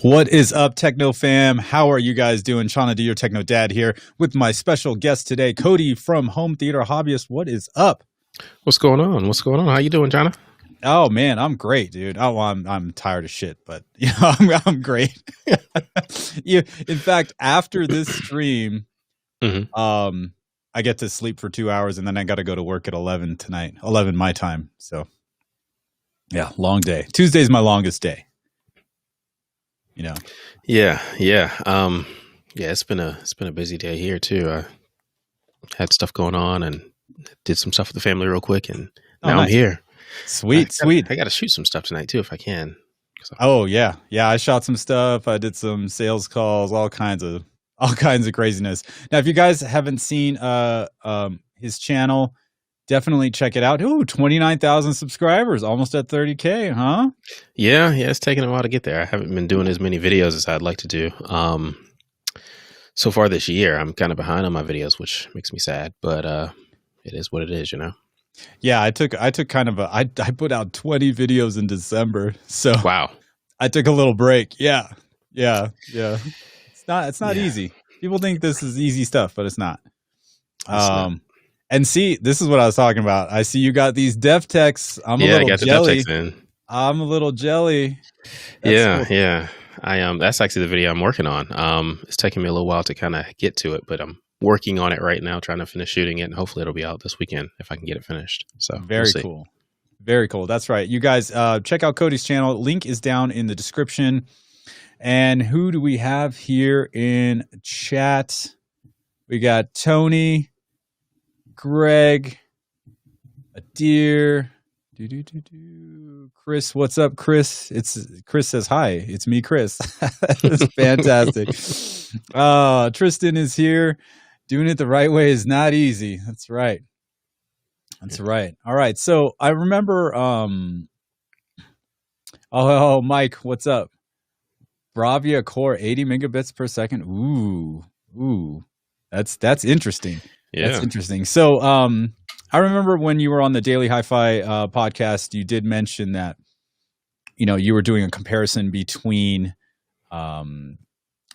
What is up, Techno fam? How are you guys doing? Chana D, your Techno Dad here with my special guest today, Cody from Home Theater Hobbyist. What is up? What's going on? How you doing, Jana? Oh man, I'm great, dude. Oh, well, I'm tired of shit, but you know, I'm great. Yeah, in fact, after this stream, I get to sleep for 2 hours, and then I got to go to work at 11 tonight, 11 my time. So, yeah, long day. Tuesday's my longest day. You know. Yeah. It's been a busy day here too. I had stuff going on and did some stuff with the family real quick, and now I'm here. Sweet. I got to shoot some stuff tonight too if I can. Oh yeah. I shot some stuff. I did some sales calls, all kinds of craziness. Now, if you guys haven't seen his channel, definitely check it out. Ooh, 29,000 subscribers, almost at 30K, huh? Yeah, it's taken a while to get there. I haven't been doing as many videos as I'd like to do. So far this year, I'm kind of behind on my videos, which makes me sad, but it is what it is, you know. Yeah, I took kind of I put out 20 videos in December. So wow. I took a little break. Yeah. It's not easy. People think this is easy stuff, but it's not. And see, this is what I was talking about. I see you got these dev techs. I'm a little jelly. I'm a little jelly. That's cool. Yeah. That's actually the video I'm working on. It's taking me a little while to kind of get to it, but I'm working on it right now, trying to finish shooting it, and hopefully it'll be out this weekend if I can get it finished. So very cool. Very cool. That's right. You guys check out Cody's channel. Link is down in the description. And who do we have here in chat? We got Tony, Greg, Adir, Chris. What's up, Chris? Chris says hi. It's me, Chris. That's fantastic. Tristan is here. Doing it the right way is not easy. That's right. All right. So I remember. Mike, what's up? Bravia Core 80 megabits per second. Ooh, that's interesting. Yeah. That's interesting. So, I remember when you were on the Daily Hi-Fi podcast, you did mention that, you know, you were doing a comparison between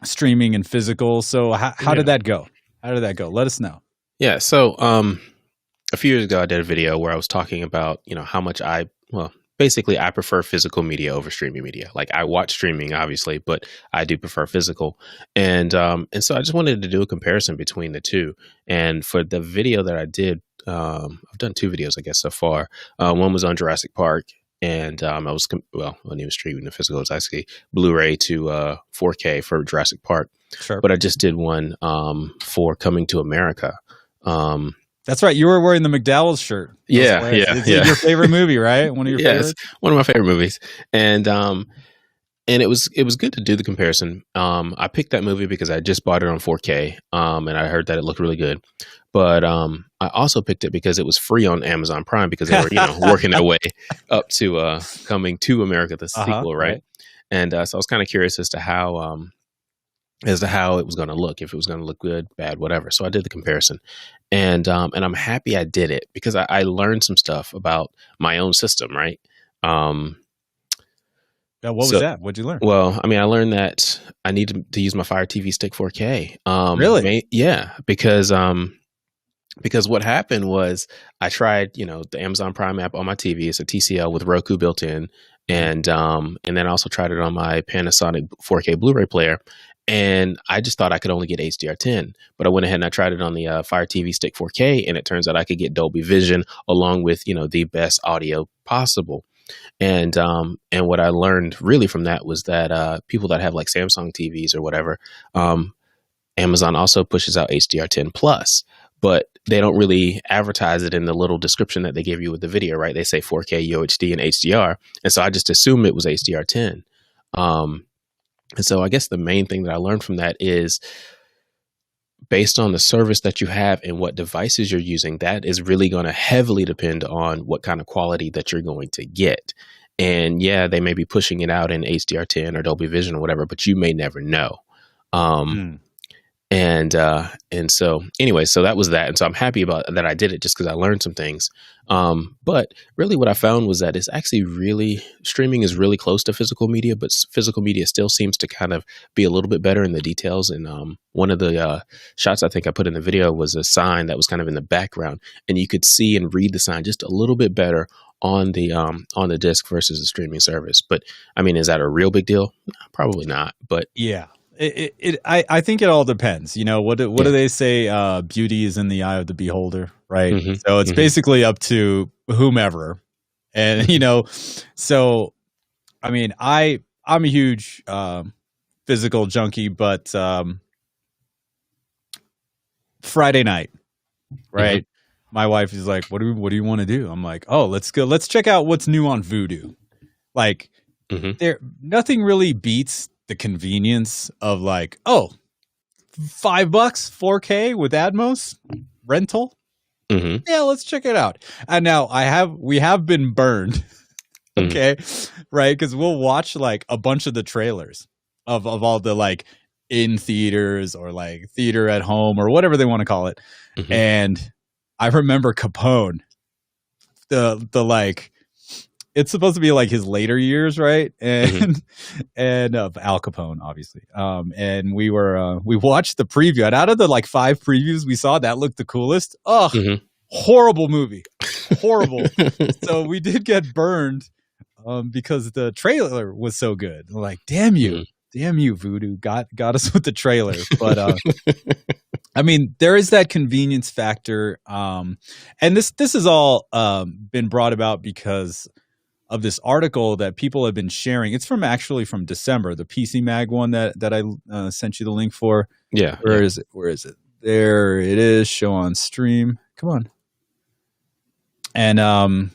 streaming and physical. So how did that go? Let us know. Yeah. So, a few years ago, I did a video where I was talking about, you know, how much basically I prefer physical media over streaming media. Like, I watch streaming obviously, but I do prefer physical. And so I just wanted to do a comparison between the two. And for the video that I did, I've done 2 videos, I guess, so far. One was on Jurassic Park, and I wasn't even streaming the physical. It's actually Blu-ray to 4K for Jurassic Park. Sure. But I just did one for Coming to America. That's right. You were wearing the McDowell's shirt. Yeah. It's your favorite movie, right? One of your favorites? It's one of my favorite movies. And it was good to do the comparison. I picked that movie because I just bought it on 4K, and I heard that it looked really good. But I also picked it because it was free on Amazon Prime, because they were, working their way up to Coming to America, the sequel, right? And so I was kind of curious as to how it was going to look, if it was going to look good, bad, whatever. So I did the comparison, and I'm happy I did it, because I learned some stuff about my own system, right? What was that? What'd you learn? Well, I mean, I learned that I need to use my Fire TV Stick 4K. Really? Yeah, because what happened was I tried, the Amazon Prime app on my TV. It's a TCL with Roku built in, and then I also tried it on my Panasonic 4K Blu-ray player. And I just thought I could only get HDR10, but I went ahead and I tried it on the Fire TV Stick 4K, and it turns out I could get Dolby Vision along with, the best audio possible. And what I learned really from that was that people that have like Samsung TVs or whatever, Amazon also pushes out HDR10 plus, but they don't really advertise it in the little description that they give you with the video, right? They say 4K, UHD, and HDR. And so I just assumed it was HDR10. And so I guess the main thing that I learned from that is, based on the service that you have and what devices you're using, that is really going to heavily depend on what kind of quality that you're going to get. And yeah, they may be pushing it out in HDR10 or Dolby Vision or whatever, but you may never know. And so anyway, so that was that. And so I'm happy about that. I did it just because I learned some things. But really what I found was that it's actually streaming is really close to physical media, but physical media still seems to kind of be a little bit better in the details. And one of the shots I think I put in the video was a sign that was kind of in the background, and you could see and read the sign just a little bit better on the disc versus the streaming service. But I mean, is that a real big deal? Probably not. But yeah. I think it all depends. You know, what do they say? Beauty is in the eye of the beholder, right? Mm-hmm. So it's basically up to whomever. And, you know, so, I mean, I'm a huge physical junkie, but Friday night, right? My wife is like, what do you want to do? I'm like, oh, let's go. Let's check out what's new on Vudu. Like, nothing really beats the convenience of like, oh, $5, 4K with Atmos rental. Yeah, let's check it out. And now we have been burned. Okay. Right. Cause we'll watch like a bunch of the trailers of all the like in theaters or like theater at home or whatever they want to call it. And I remember Capone, the like, it's supposed to be like his later years, right? And and Al Capone, obviously. And we watched the preview, and out of the like 5 previews we saw, that looked the coolest. Oh, horrible movie, horrible. So we did get burned because the trailer was so good. We're like, damn you, Vudu, got us with the trailer. But I mean, there is that convenience factor, and this has all been brought about because of this article that people have been sharing. It's from December, the PC Mag one that I sent you the link for. Yeah. Where is it? There it is. Show on stream. Come on. And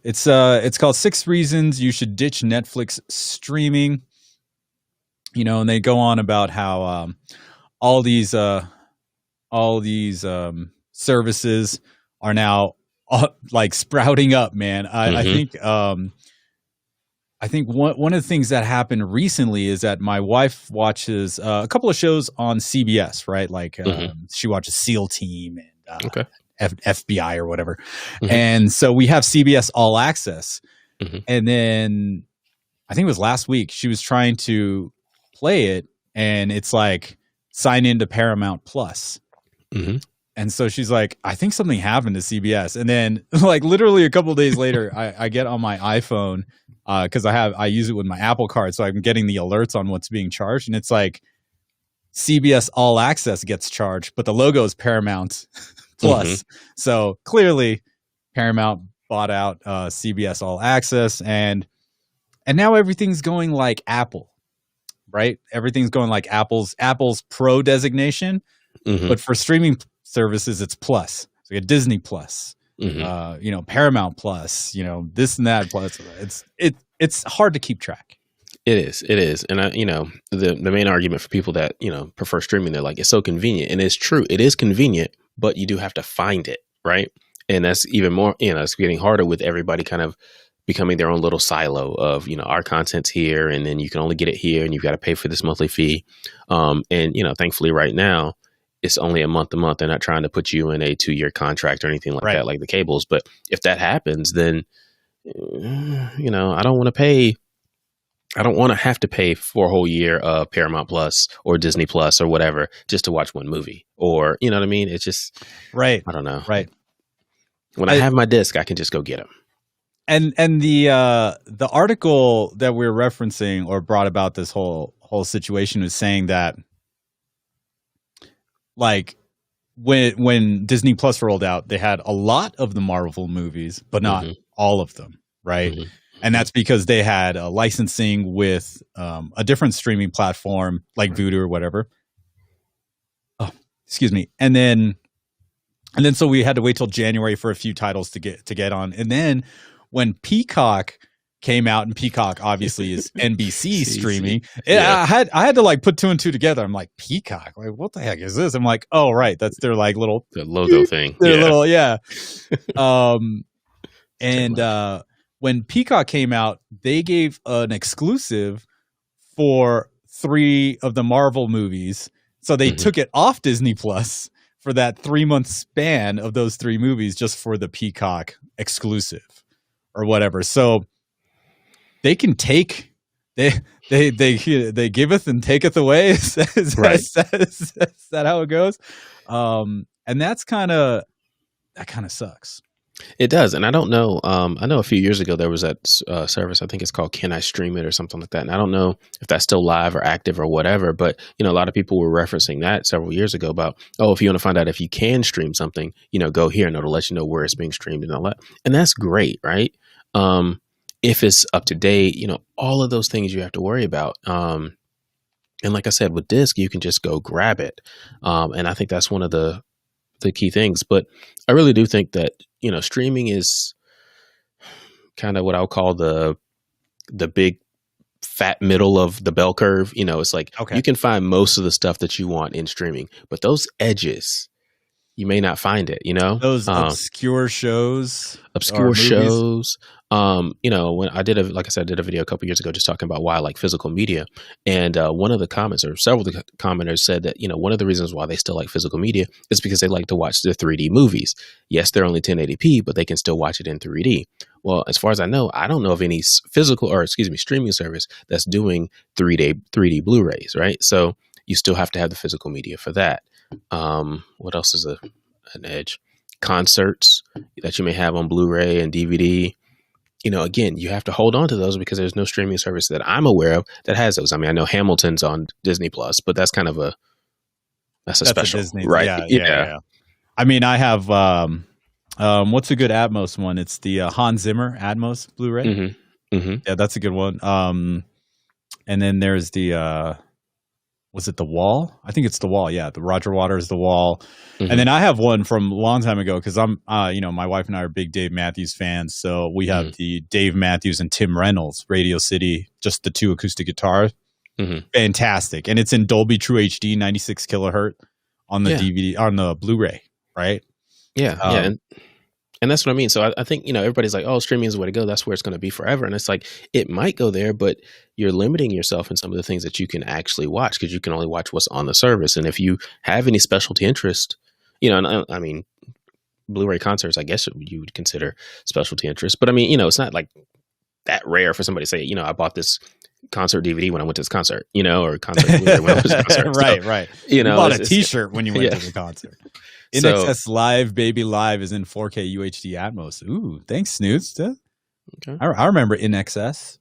it's called 6 Reasons You Should Ditch Netflix Streaming. You know, and they go on about how all these services are now like sprouting up, man. I think one of the things that happened recently is that my wife watches a couple of shows on CBS, right? Like she watches SEAL Team and FBI or whatever. And so we have CBS All Access. And then I think it was last week, she was trying to play it, and it's like sign into Paramount Plus. And so she's like, I think something happened to CBS. And then like literally a couple of days later, I get on my iPhone because I use it with my Apple Card. So I'm getting the alerts on what's being charged. And it's like CBS All Access gets charged, but the logo is Paramount Plus. So clearly Paramount bought out CBS All Access. And now everything's going like Apple, right? Everything's going like Apple's Pro designation. But for streaming services, it's Plus. So you get Disney Plus, you know, Paramount Plus, you know, this and that Plus. It's hard to keep track. It is. And you know, the main argument for people that, you know, prefer streaming, they're like, it's so convenient. And it's true. It is convenient, but you do have to find it, right? And that's even more, you know, it's getting harder with everybody kind of becoming their own little silo of, you know, our content's here and then you can only get it here and you've got to pay for this monthly fee. And, you know, thankfully right now, it's only a month to month. They're not trying to put you in a 2-year contract or anything like that, like the cables. But if that happens, then, you know, I don't want to have to pay for a whole year of Paramount Plus or Disney Plus or whatever just to watch one movie, or, you know what I mean? It's just, I don't know. When I have my disc, I can just go get them. And the article that we're referencing or brought about this whole situation was saying that, like, when Disney Plus rolled out, they had a lot of the Marvel movies, but not all of them, right? And that's because they had licensing with a different streaming platform like Vudu or whatever. Oh, excuse me. And then so we had to wait till January for a few titles to get on. And then when Peacock came out, and Peacock obviously is NBC streaming. I had to like put 2 and 2 together. I'm like, Peacock, like what the heck is this? I'm like, oh right, that's their like little the logo thing. Their little and when Peacock came out, they gave an exclusive for 3 of the Marvel movies. So they took it off Disney Plus for that 3-month span of those 3 movies just for the Peacock exclusive or whatever. So they can take they giveth and taketh away. Is that how it goes? And that kind of sucks. It does. And I don't know. I know a few years ago there was that service. I think it's called Can I Stream It or something like that. And I don't know if that's still live or active or whatever. But, a lot of people were referencing that several years ago about, if you want to find out if you can stream something, go here and it'll let you know where it's being streamed and all that. And that's great, right? If it's up to date, all of those things you have to worry about. And like I said, with disc, you can just go grab it. And I think that's one of the key things. But I really do think that, streaming is kind of what I'll call the big fat middle of the bell curve. It's like you can find most of the stuff that you want in streaming, but those edges, you may not find it, those obscure shows, when I did a video a couple years ago, just talking about why I like physical media. And one of the comments, or several of the commenters, said that, one of the reasons why they still like physical media is because they like to watch the 3D movies. Yes, they're only 1080p, but they can still watch it in 3D. Well, as far as I know, I don't know of any streaming service that's doing 3D Blu-rays, right? So you still have to have the physical media for that. What else is an edge? Concerts that you may have on Blu-ray and DVD. Again, you have to hold on to those because there's no streaming service that I'm aware of that has those. I mean, I know Hamilton's on Disney Plus, but that's kind of that's a special, Disney, right? Yeah. I mean, I have what's a good Atmos one? It's the Hans Zimmer Atmos Blu-ray. Yeah, that's a good one. And then there's the was it The Wall? I think it's The Wall. Yeah, the Roger Waters The Wall. And then I have one from a long time ago because I'm, my wife and I are big Dave Matthews fans. So we have the Dave Matthews and Tim Reynolds Radio City, just the 2 acoustic guitars. Fantastic. And it's in Dolby True HD, 96 kilohertz on the DVD, on the Blu-ray, right? Yeah. And that's what I mean. So I think, everybody's like, streaming is the way to go. That's where it's going to be forever. And it's like, it might go there, but you're limiting yourself in some of the things that you can actually watch because you can only watch what's on the service. And if you have any specialty interest, I mean, Blu-ray concerts, I guess you would consider specialty interest. But I mean, it's not like that rare for somebody to say, I bought this concert DVD when I went to this concert, or concert Blu-ray when I went to this concert. Right. You bought a T-shirt when you went to the concert. In Excess Live, Baby Live is in 4K UHD Atmos. Ooh, thanks, Snoots. Okay. I remember In Excess.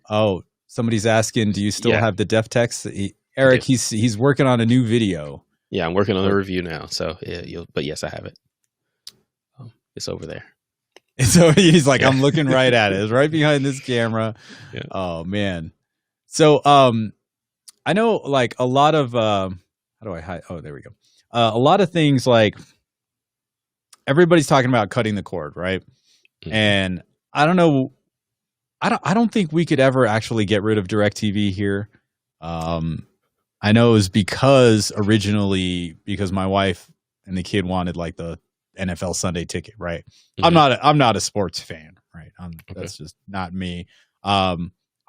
Oh, somebody's asking, do you still have the def text? Eric, he's working on a new video. Yeah, I'm working on the review now. So but yes, I have it. It's over there. So he's like, I'm looking right at it. It's right behind this camera. Yeah. Oh man. So I know like a lot of how do I hide? Oh, there we go. A lot of things like everybody's talking about cutting the cord, right? And I don't know. I don't think we could ever actually get rid of DirecTV here. I know it was because my wife and the kid wanted like the NFL Sunday ticket, right? I'm not a sports fan, right? That's just not me. I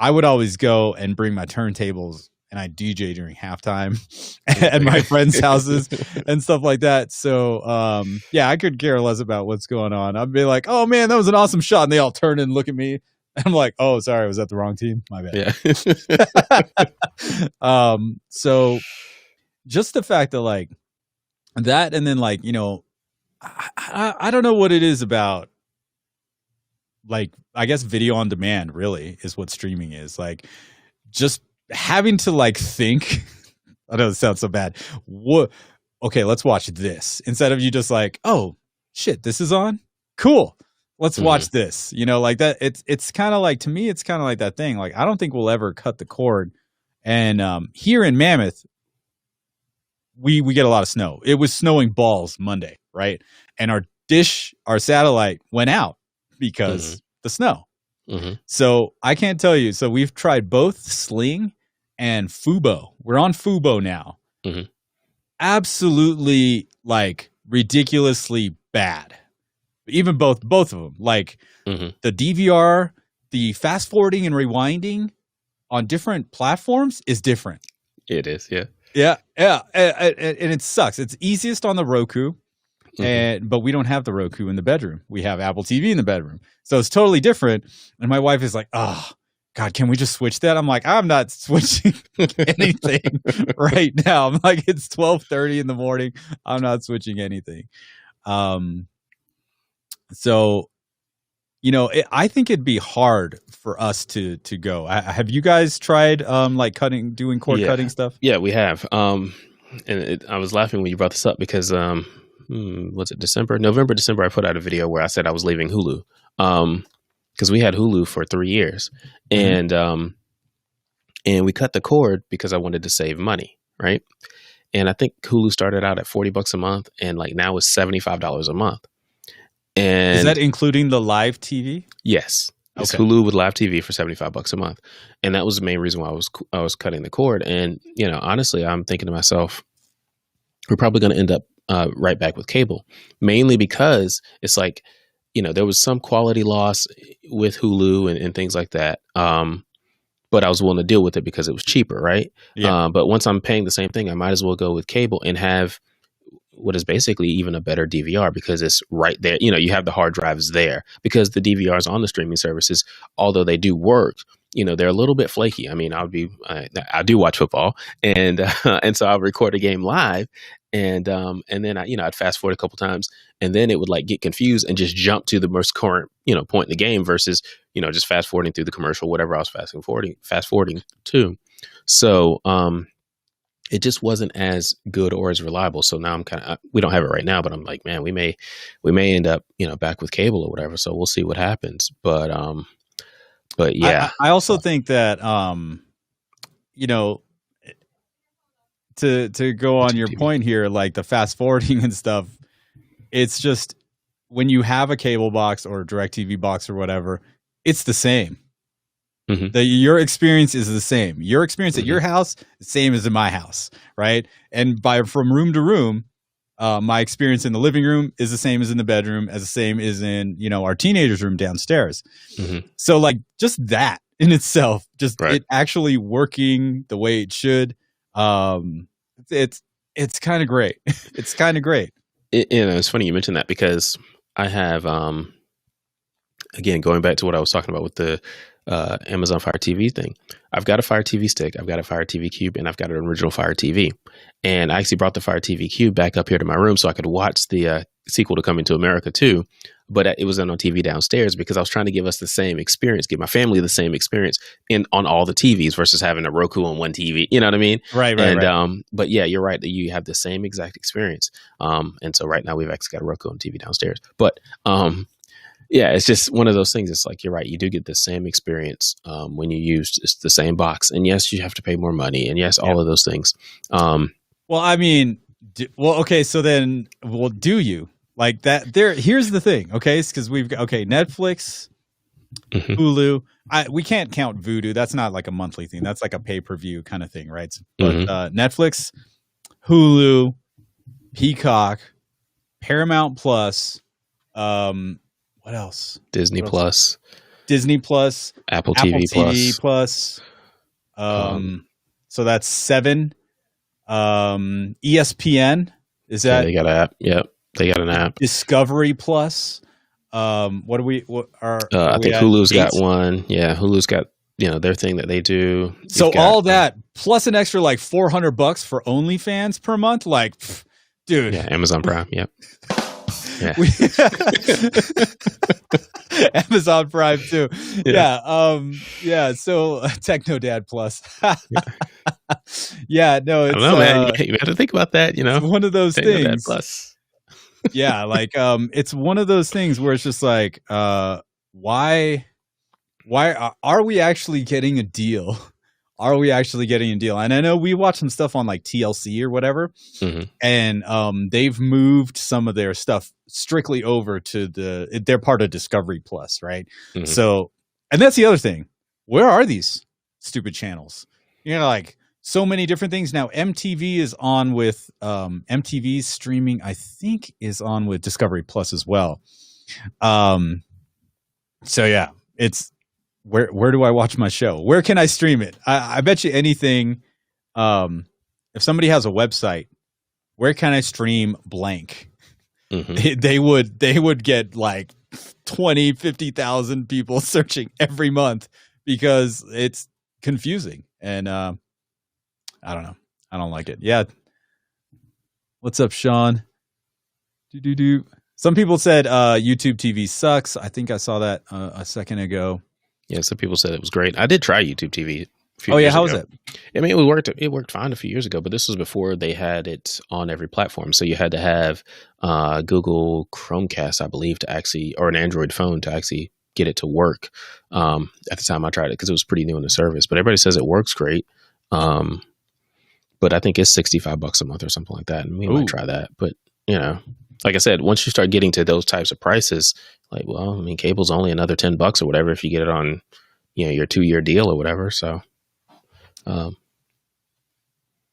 would always go and bring my turntables and I DJ during halftime at my friends' houses and stuff like that. So, I could care less about what's going on. I'd be like, oh man, that was an awesome shot. And they all turn and look at me. I'm like, oh, sorry, was that the wrong team? My bad. Yeah. So just the fact that like that, and then like, I don't know what it is about, like, I guess video on demand really is what streaming is. Like just having to like think, I know it sounds so bad. Okay, let's watch this. Instead of you just like, oh shit, this is on? Cool. Let's watch this. Like that. It's kind of like, to me, it's kind of like that thing. Like, I don't think we'll ever cut the cord. And here in Mammoth, we get a lot of snow. It was snowing balls Monday, right? And our satellite went out because the snow. So I can't tell you. So we've tried both Sling and Fubo. We're on Fubo now. Absolutely like ridiculously bad. Even both of them. Like the DVR, the fast forwarding and rewinding on different platforms is different. It is, yeah. Yeah, and it sucks. It's easiest on the Roku, but we don't have the Roku in the bedroom. We have Apple TV in the bedroom, so it's totally different. And my wife is like, "Oh, God, can we just switch that?" I'm like, "I'm not switching anything right now." I'm like, "It's 12:30 in the morning. I'm not switching anything." So, I think it'd be hard for us to go. Have you guys tried like doing cord cutting stuff? Yeah, we have. And I was laughing when you brought this up because was it November, December? I put out a video where I said I was leaving Hulu because we had Hulu for 3 years, and we cut the cord because I wanted to save money, right? And I think Hulu started out at $40 a month, and like now it's $75 a month. And is that including the live TV? Yes. It's Hulu with live TV for $75 a month. And that was the main reason why I was cutting the cord. And, honestly, I'm thinking to myself, we're probably going to end up right back with cable, mainly because it's like, there was some quality loss with Hulu and things like that. But I was willing to deal with it because it was cheaper, right? Yeah. But once I'm paying the same thing, I might as well go with cable and have what is basically even a better DVR because it's right there. You have the hard drives there because the DVRs on the streaming services, although they do work, they're a little bit flaky. I mean, I do watch football and so I'll record a game live and then I'd fast forward a couple times and then it would like get confused and just jump to the most current, point in the game versus, just fast forwarding through the commercial, whatever I was fast forwarding to. So, it just wasn't as good or as reliable. So now I'm we don't have it right now, but I'm like, man, we may end up, back with cable or whatever. So we'll see what happens. But yeah, I also think that, to go on your point here, like the fast forwarding and stuff, it's just when you have a cable box or a DirecTV box or whatever, it's the same. Your experience is the same. Your experience at your house, the same as in my house, right? And from room to room, my experience in the living room is the same as in the bedroom, as the same as in our teenager's room downstairs. So like just that in itself, just it actually working the way it should, it's kind of great. It's kind of great. It's funny you mentioned that because I have again going back to what I was talking about with the Amazon Fire TV thing. I've got a Fire TV stick, I've got a Fire TV Cube, and I've got an original Fire TV. And I actually brought the Fire TV Cube back up here to my room so I could watch the sequel to Coming to America too. But it was on TV downstairs because I was trying to give us the same experience, give my family the same experience on all the TVs versus having a Roku on one TV. You know what I mean? Right. But yeah, you're right that you have the same exact experience. And so right now we've actually got a Roku on TV downstairs. But yeah, it's just one of those things. It's like, you're right. You do get the same experience when you use the same box. And yes, you have to pay more money. And yes, all of those things. Well, I mean, okay. So then, do you like that? Here's the thing. Okay. Because we've got, Netflix, Hulu. We can't count Vudu. That's not like a monthly thing. That's like a pay-per-view kind of thing. Right. But Netflix, Hulu, Peacock, Paramount Plus, what else? Disney Plus, Apple TV Plus. So that's 7. ESPN, is that? Yeah, they got an app. Yep, they got an app. Discovery Plus. I think Hulu's got one. Yeah, Hulu's got their thing that they do. So all that plus an extra like $400 for OnlyFans per month, like, dude. Yeah, Amazon Prime. Yep. Yeah. Amazon Prime too. Yeah. So Techno Dad Plus. Yeah, no, it's, I don't know, man. You have to think about that. It's one of those Techno things. Dad Plus. Yeah, like it's one of those things where it's just like, why are we actually getting a deal? Are we actually getting a deal? And I know we watch some stuff on like TLC or whatever, and they've moved some of their stuff strictly over to they're part of Discovery Plus, right? So, and that's the other thing. Where are these stupid channels? Like so many different things now. MTV is on with MTV's streaming, I think, is on with Discovery Plus as well. So yeah, it's. Where do I watch my show? Where can I stream it? I bet you anything. if somebody has a website, where can I stream blank? Mm-hmm. They would get like 20, 50,000 people searching every month because it's confusing. And I don't know. I don't like it. Yeah. What's up, Sean? Some people said YouTube TV sucks. I think I saw that a second ago. Yeah, some people said it was great. I did try YouTube TV. Oh yeah, how was it? I mean, it worked fine a few years ago, but this was before they had it on every platform. So you had to have Google Chromecast, I believe, to actually, or an Android phone to actually get it to work. At the time I tried it because it was pretty new in the service, but everybody says it works great. But I think it's $65 a month or something like that, and we might try that. But you know, like I said, once you start getting to those types of prices, like, well, I mean, cable's only another $10 or whatever if you get it on, you know, your 2-year deal or whatever. So.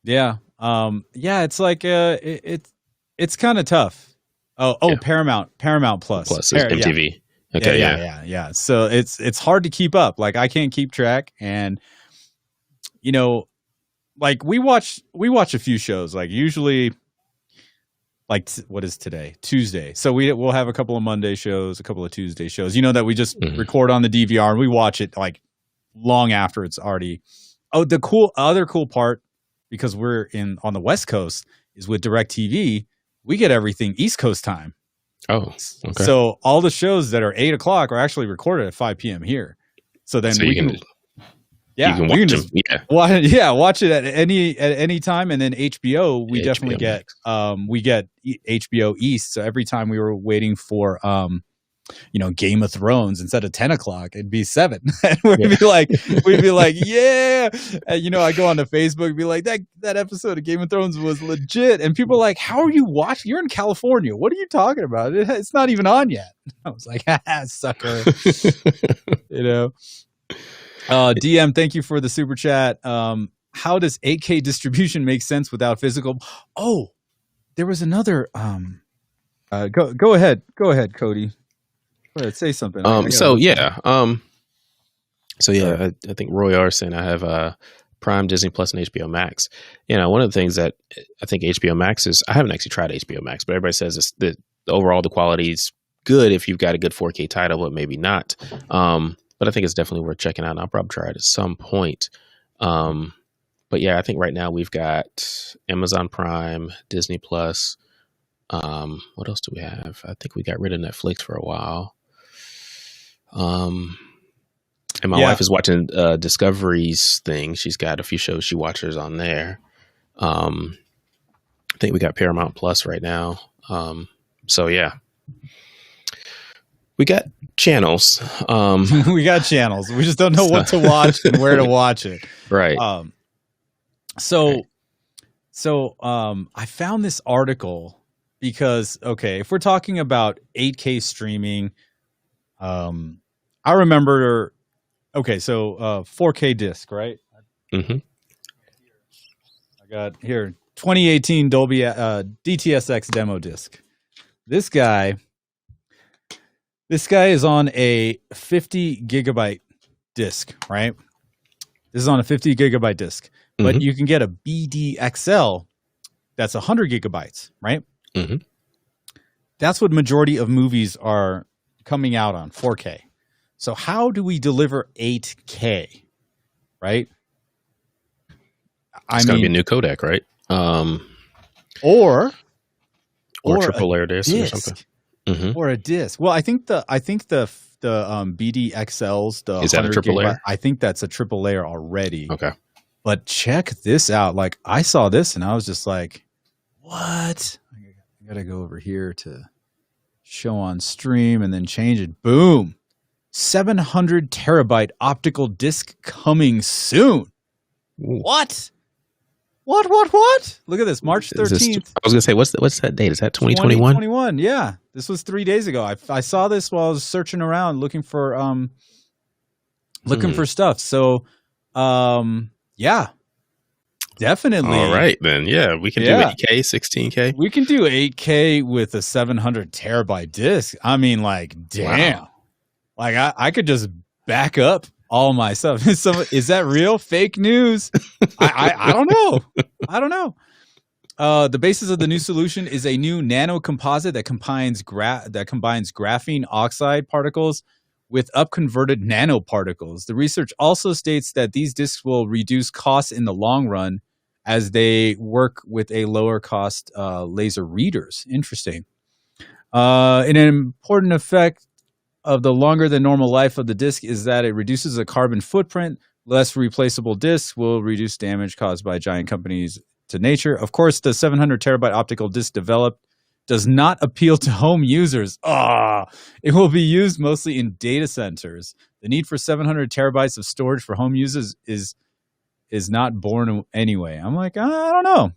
Yeah. It's like it's kind of tough. Yeah. Paramount Plus is MTV. Yeah. Okay, yeah. So it's hard to keep up. Like I can't keep track, and you know, like we watch a few shows. Like usually, like what is today? Tuesday. So we'll have a couple of Monday shows, a couple of Tuesday shows. You know that we just record on the DVR and we watch it like long after it's already. Oh, the other cool part, because we're on the West Coast, is with DirecTV, we get everything East Coast time. Oh, okay. So all the shows that are 8 o'clock are actually recorded at 5 p.m. here. So then we can watch it at any time. And then HBO, we definitely get HBO East. So every time we were waiting for Game of Thrones, instead of 10 o'clock, it'd be 7. And we'd be like, yeah. And, I go onto Facebook and be like, that episode of Game of Thrones was legit. And people are like, how are you watching? You're in California. What are you talking about? It's not even on yet. I was like, sucker. DM, thank you for the super chat. How does 8K distribution make sense without physical? Oh, there was another. Go ahead, Cody. Go ahead, say something. I think Roy Arson. I have Prime, Disney Plus, and HBO Max. One of the things that I think HBO Max is, I haven't actually tried HBO Max, but everybody says that overall the quality is good if you've got a good 4K title, but maybe not. But I think it's definitely worth checking out, and I'll probably try it at some point. But yeah, I think right now we've got Amazon Prime, Disney Plus. What else do we have? I think we got rid of Netflix for a while. And my wife is watching Discovery's thing. She's got a few shows she watches on there. I think we got Paramount Plus right now. So yeah. We got channels. We got channels. We just don't know what to watch and where to watch it. Right. So I found this article because, if we're talking about 8K streaming, I remember, 4K disc, right? Mm-hmm. I got here, 2018 Dolby DTSX demo disc. This guy is on a 50 gigabyte disc, right? This is on a 50 gigabyte disc, but you can get a BDXL that's 100 gigabytes, right? Mm-hmm. That's what majority of movies are coming out on, 4K. So how do we deliver 8K, right? It's got to be a new codec, right? Or triple layer disc or something. Mm-hmm. Or a disc. Well, I think the BDXLs, the is that a triple layer? I think that's a triple layer already. Okay. But check this out. Like I saw this and I was just like, what? I gotta go over here to show on stream and then change it. Boom. 700 terabyte optical disc coming soon. Ooh. What? What? Look at this, March 13th. I was gonna say, what's that date? Is that 2021? 2021. Yeah, this was 3 days ago. I saw this while I was searching around looking for stuff. So, yeah, definitely. All right, then. Yeah, we can do 8K, 16K. We can do 8K with a 700 terabyte disc. I mean, like, damn. Wow. Like I could just back up all my stuff. Is that real? Fake news? I don't know. I don't know. The basis of the new solution is a new nano composite that combines graphene oxide particles with upconverted nanoparticles. The research also states that these discs will reduce costs in the long run as they work with a lower cost laser readers. Interesting. An important effect of the longer than normal life of the disc is that it reduces the carbon footprint. Less replaceable discs will reduce damage caused by giant companies to nature. Of course, the 700 terabyte optical disc developed does not appeal to home users. It will be used mostly in data centers. The need for 700 terabytes of storage for home users is not born anyway. I'm like, I don't know.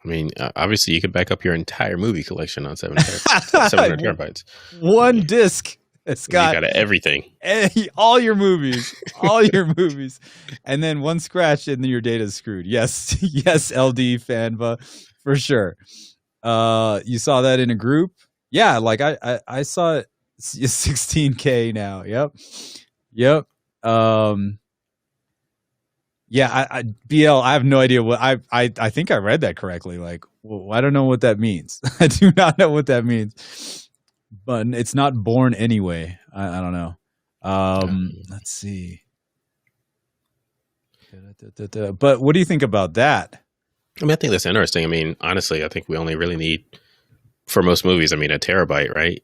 I mean, obviously, you could back up your entire movie collection on 700 terabytes. One disc. It's got, you got everything. All your movies. And then one scratch and then your data's screwed. Yes. Yes, LD Fanba, for sure. You saw that in a group? Yeah, like I saw it. 16K now. Yep. Yeah, BL, I have no idea what I think I read that correctly. Like, well, I don't know what that means. I do not know what that means. But it's not born anyway. I don't know. Let's see. But what do you think about that? I mean, I think that's interesting. I mean, honestly, I think we only really need, for most movies, I mean, a terabyte, right?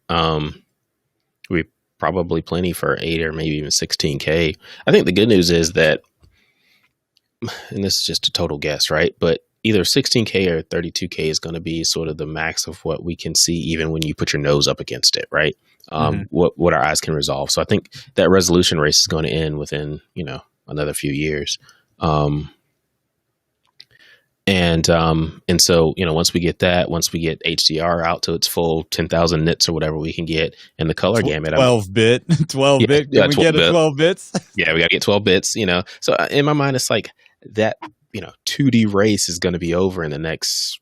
We probably plenty for 8 or maybe even 16K. I think the good news is that, and this is just a total guess, right? But either 16K or 32K is going to be sort of the max of what we can see, even when you put your nose up against it, right? What our eyes can resolve. So I think that resolution race is going to end within, another few years. And so, once we get HDR out to its full 10,000 nits or whatever we can get, and the color gamut, 12-bit. Yeah, we get a 12 bits? Yeah, we got to get 12 bits, So in my mind, it's like that, 2D race is going to be over in the next,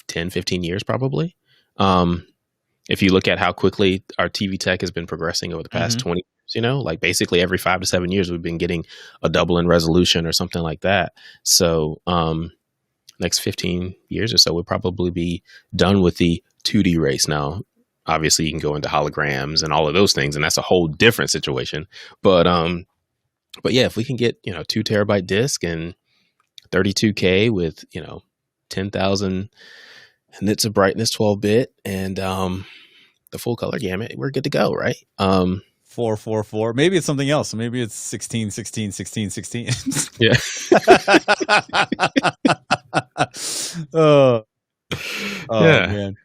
10, 15 years, probably. If you look at how quickly our TV tech has been progressing over the past 20 years, like basically every 5 to 7 years, we've been getting a double in resolution or something like that. So, next 15 years or so, we'll probably be done with the 2D race. Now, obviously you can go into holograms and all of those things, and that's a whole different situation. But yeah, if we can get, 2 terabyte disk and 32K with, 10,000 nits of brightness, 12-bit, and the full color gamut, we're good to go, right? 444. Maybe it's something else. Maybe it's 16, 16, 16, 16. Yeah. Yeah. Man.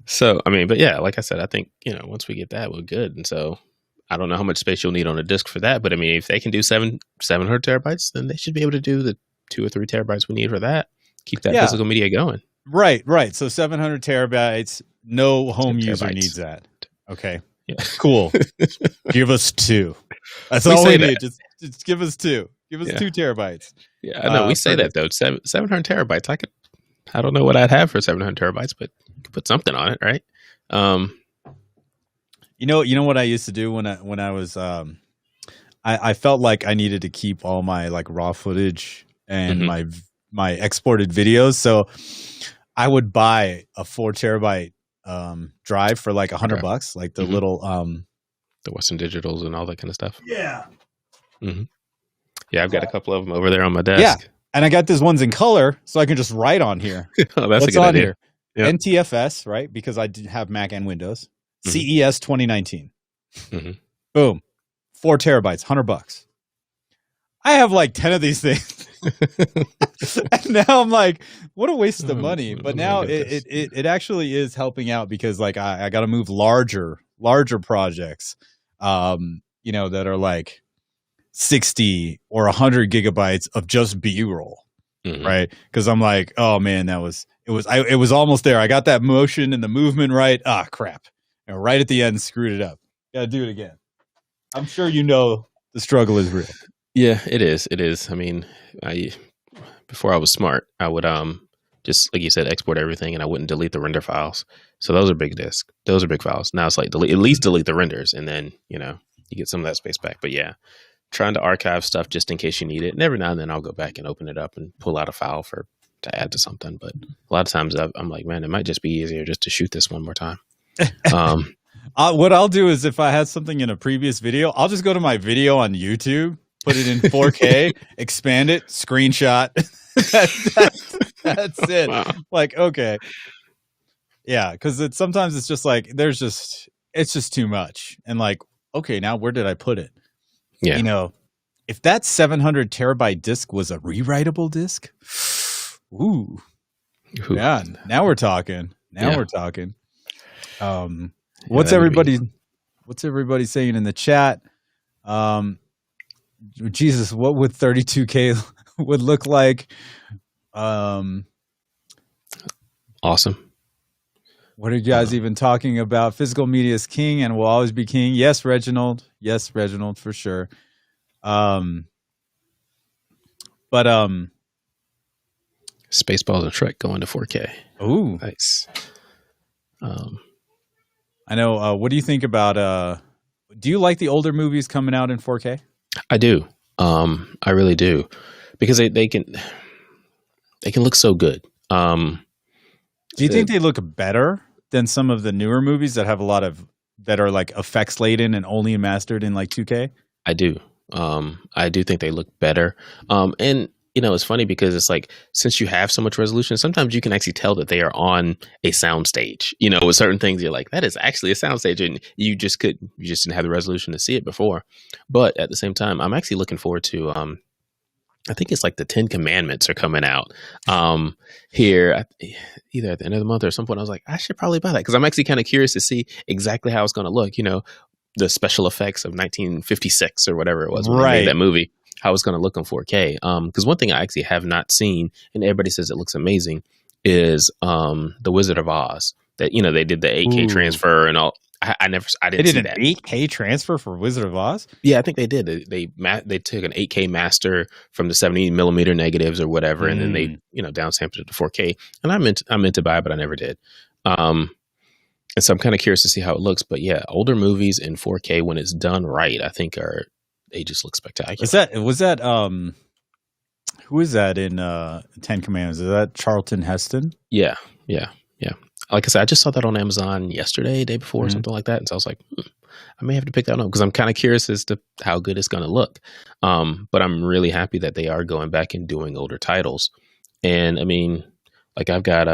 So, I mean, but yeah, like I said, I think, once we get that, we're good. And so I don't know how much space you'll need on a disk for that, but I mean, if they can do 700 terabytes, then they should be able to do the 2 or 3 terabytes we need for that. Keep that physical media going. Right. So 700 terabytes, no home user needs that. Okay. Yeah. Cool. Give us 2. That's all we need. Just give us 2. Give us 2 terabytes. Yeah, I know. We say that though. 700 terabytes. I don't know what I'd have for 700 terabytes, but you could put something on it, right? You know what I used to do when I was I felt like I needed to keep all my like raw footage and my exported videos, so I would buy a 4 terabyte drive for like $100, like the little the Western Digitals and all that kind of stuff. Yeah. Yeah, I've got a couple of them over there on my desk. Yeah, and I got these ones in color, so I can just write on here. Oh, that's a good idea. Yep. NTFS, right? Because I did have Mac and Windows. CES 2019. Boom. 4 terabytes, $100. I have like 10 of these things. And now I'm like, what a waste of money. But now it actually is helping out because like I got to move larger projects, that are like 60 or 100 gigabytes of just B-roll. Right. Because I'm like, oh man, it was almost there. I got that motion and the movement right. Ah, crap. And right at the end, screwed it up. Got to do it again. I'm sure the struggle is real. Yeah, it is. It is. I mean, before I was smart, I would just like you said, export everything, and I wouldn't delete the render files. So those are big disks. Those are big files. Now it's like at least delete the renders, and then you get some of that space back. But yeah, trying to archive stuff just in case you need it. And every now and then I'll go back and open it up and pull out a file to add to something. But a lot of times I'm like, man, it might just be easier just to shoot this one more time. What I'll do is if I had something in a previous video, I'll just go to my video on YouTube, put it in 4K, expand it, screenshot. That's it. Wow. Like, okay. Yeah, because sometimes it's just like it's just too much. And like, okay, now where did I put it? Yeah. You know, if that 700 terabyte disk was a rewritable disk, ooh. Yeah, now we're talking. We're talking. What's everybody saying in the chat? Jesus, what would 32K would look like? Awesome. What are you guys even talking about? Physical media is king and will always be king. Yes, Reginald. Yes, Reginald, for sure. But Spaceballs and Shrek going to 4K. Ooh, nice. I know. What do you think about? Do you like the older movies coming out in 4K? I do. I really do, because they can look so good. Do you think they look better than some of the newer movies that have a lot of that are like effects laden and only mastered in like 2K? I do. I do think they look better. And you know, it's funny because it's like, since you have so much resolution, sometimes you can actually tell that they are on a soundstage. You know, with certain things, you're like, that is actually a soundstage, and you just didn't have the resolution to see it before. But at the same time, I'm actually looking forward to. I think it's like the 10 Commandments are coming out here either at the end of the month or some point. I was like, I should probably buy that because I'm actually kind of curious to see exactly how it's going to look. You know, the special effects of 1956 or whatever it was when they made that movie. How it's going to look on 4K. Because one thing I actually have not seen, and everybody says it looks amazing, is The Wizard of Oz. That, you know, they did the 8K transfer and all. I didn't see that. An 8K transfer for Wizard of Oz? Yeah, I think they did. They took an 8K master from the 70 millimeter negatives or whatever, and then they, you know, downsampled it to 4K. And I meant to buy it, but I never did. And so I'm kind of curious to see how it looks. But yeah, older movies in 4K when it's done right, I think they just look spectacular. Was that who is that in 10 Commandments? Is that Charlton Heston? Yeah. Like I said, I just saw that on Amazon yesterday, day before, or something like that. And so I was like, I may have to pick that up because I'm kind of curious as to how good it's going to look. But I'm really happy that they are going back and doing older titles. And I mean, like I've got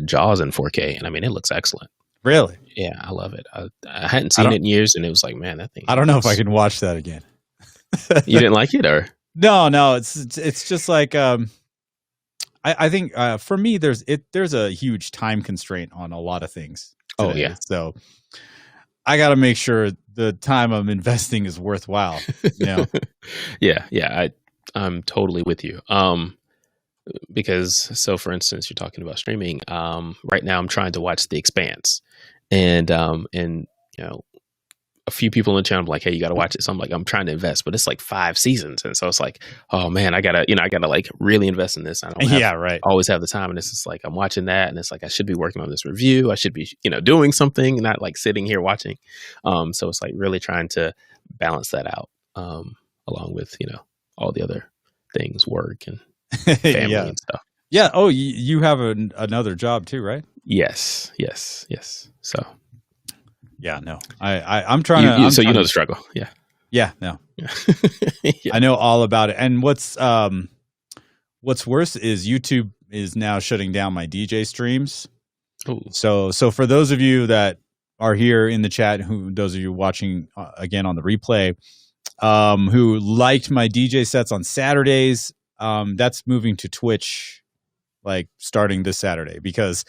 Jaws in 4K, and I mean, it looks excellent. Really? Yeah, I love it. I hadn't seen it in years, and it was like, man, that thing. I don't know if I can watch that again. You didn't like it, or? No, it's just like I think for me there's a huge time constraint on a lot of things today. Oh yeah. So I got to make sure the time I'm investing is worthwhile, you know. Yeah, I'm totally with you. Because so for instance, you're talking about streaming. Right now I'm trying to watch The Expanse, and you know, a few people in the channel are like, hey, you got to watch it. So I'm like, I'm trying to invest, but it's like 5 seasons. And so it's like, oh man, I gotta like really invest in this. I don't always have the time. And it's just like, I'm watching that. And it's like, I should be working on this review. I should be, you know, doing something, not like sitting here watching. So it's like really trying to balance that out, along with, you know, all the other things, work and family and stuff. Yeah. Oh, you have another job too, right? Yes. So. Yeah, no, I'm trying to. So you know the struggle, yeah. Yeah, no, yeah. I know all about it. And what's worse is YouTube is now shutting down my DJ streams. Ooh. So for those of you that are here in the chat, those of you watching again on the replay, who liked my DJ sets on Saturdays, that's moving to Twitch. Like starting this Saturday, because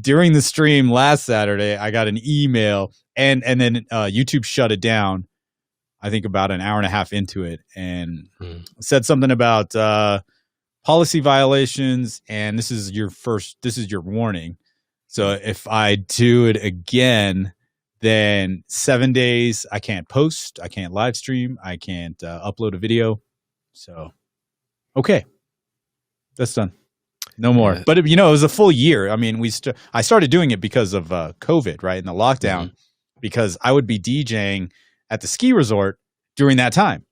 during the stream last Saturday, I got an email and then YouTube shut it down. I think about an hour and a half into it, and said something about policy violations, and this is your warning. So if I do it again, then 7 days I can't post, I can't live stream, I can't upload a video. So okay, that's done. No more. But, you know, it was a full year. I mean, I started doing it because of COVID, right? In the lockdown, because I would be DJing at the ski resort during that time,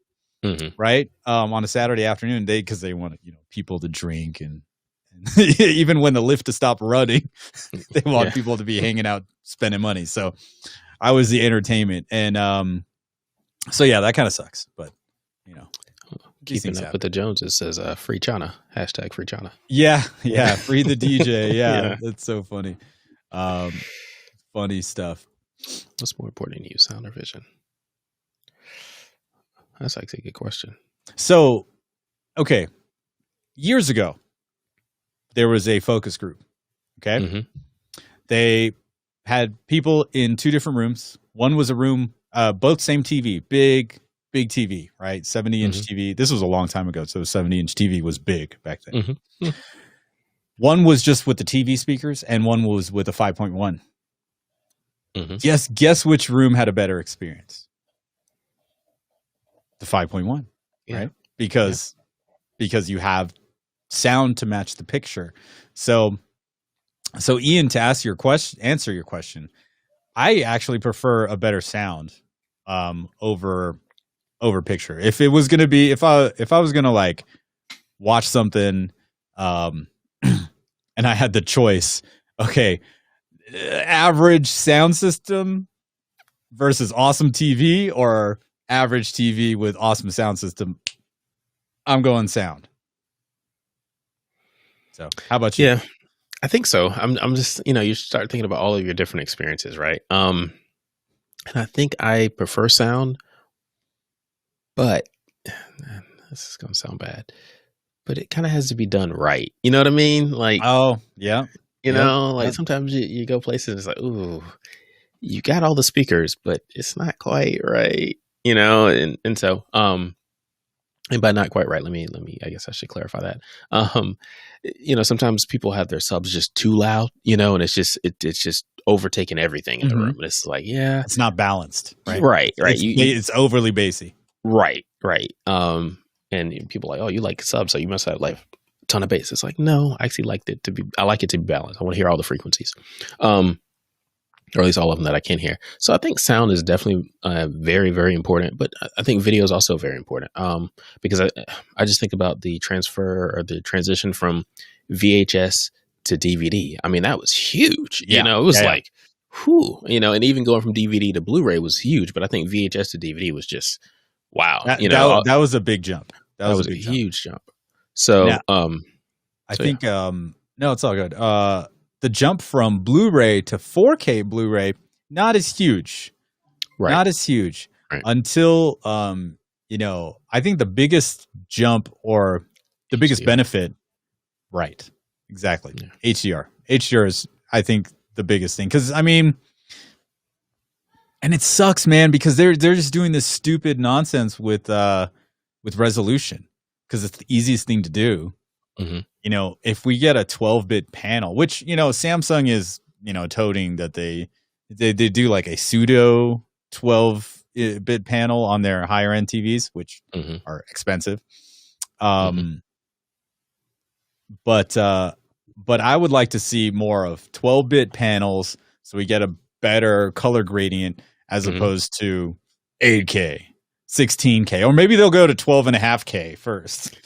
Mm-hmm. right? On a Saturday afternoon, because they want people to drink and even when the lift to stop running, they want people to be hanging out, spending money. So I was the entertainment, and so yeah, that kind of sucks. But keeping up with the Joneses says free China, hashtag free China. Yeah, free the DJ. Yeah, that's so funny. Funny stuff. What's more important to you, sound or vision? That's actually a good question. So, okay, years ago, there was a focus group. Okay, they had people in 2 different rooms. One was a room, both same TV, big TV, right? 70-inch TV. This was a long time ago, so 70-inch TV was big back then. One was just with the TV speakers, and one was with a 5.1. Guess which room had a better experience? The 5.1, right? Because you have sound to match the picture. So Ian, to answer your question, I actually prefer a better sound over picture. If it was gonna be, if I was gonna like watch something, and I had the choice, okay, average sound system versus awesome TV, or average TV with awesome sound system, I'm going sound. So how about you? Yeah, I think so. I'm just, you start thinking about all of your different experiences, right? And I think I prefer sound, but this is going to sound bad, but it kind of has to be done right. You know what I mean? Like, oh yeah. Sometimes you go places and it's like, ooh, you got all the speakers, but it's not quite right, and so, and by not quite right, let me, I guess I should clarify that. Sometimes people have their subs just too loud, and it's just overtaking everything in the room. And it's like, it's not balanced, right? Right. It's overly bassy. Right. And people are like, oh, you like subs, so you must have like a ton of bass. It's like, no, I actually I like it to be balanced. I want to hear all the frequencies. Or at least all of them that I can hear. So I think sound is definitely very, very important, but I think video is also very important because I just think about the transfer or the transition from VHS to DVD. I mean, that was huge. It was like, whew, and even going from DVD to Blu-ray was huge, but I think VHS to DVD was just, wow. That was a big jump. That was a huge jump. So, I think, no, it's all good. The jump from Blu-ray to 4K Blu-ray, not as huge. Right. Not as huge until, I think the biggest jump or the biggest benefit, right, exactly, HDR. HDR is, I think, the biggest thing. Because, I mean, and it sucks, man, because they're just doing this stupid nonsense with resolution because it's the easiest thing to do. If we get a 12-bit panel, which, Samsung is, toting that they do like a pseudo 12-bit panel on their higher end TVs, which are expensive. But I would like to see more of 12-bit panels so we get a better color gradient as opposed to 8K. 16K, or maybe they'll go to 12.5K first.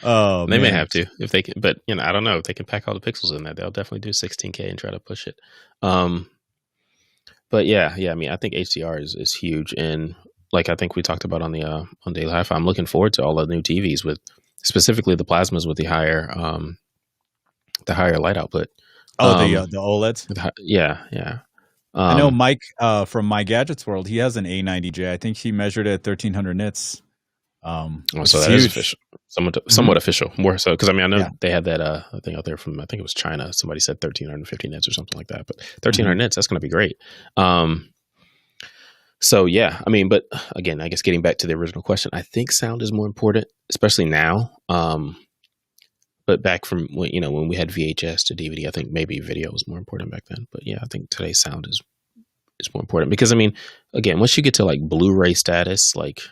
Oh, they may have to if they can, but I don't know if they can pack all the pixels in there. They'll definitely do 16K and try to push it. But yeah. I mean, I think HDR is huge, and like I think we talked about on Daily Hi-Fi, I'm looking forward to all the new TVs with specifically the plasmas with the higher light output. The OLEDs. Yeah. I know Mike from My Gadgets World. He has an A90J. I think he measured it at 1300 nits. So that is official, somewhat official, more so because I mean I know they had that thing out there from I think it was China. Somebody said 1350 nits or something like that. But 1300 nits, that's going to be great. So yeah, I mean, but again, I guess getting back to the original question, I think sound is more important, especially now. But back from when we had VHS to DVD, I think maybe video was more important back then. But yeah, I think today's sound is more important because I mean, again, once you get to like Blu-ray status, like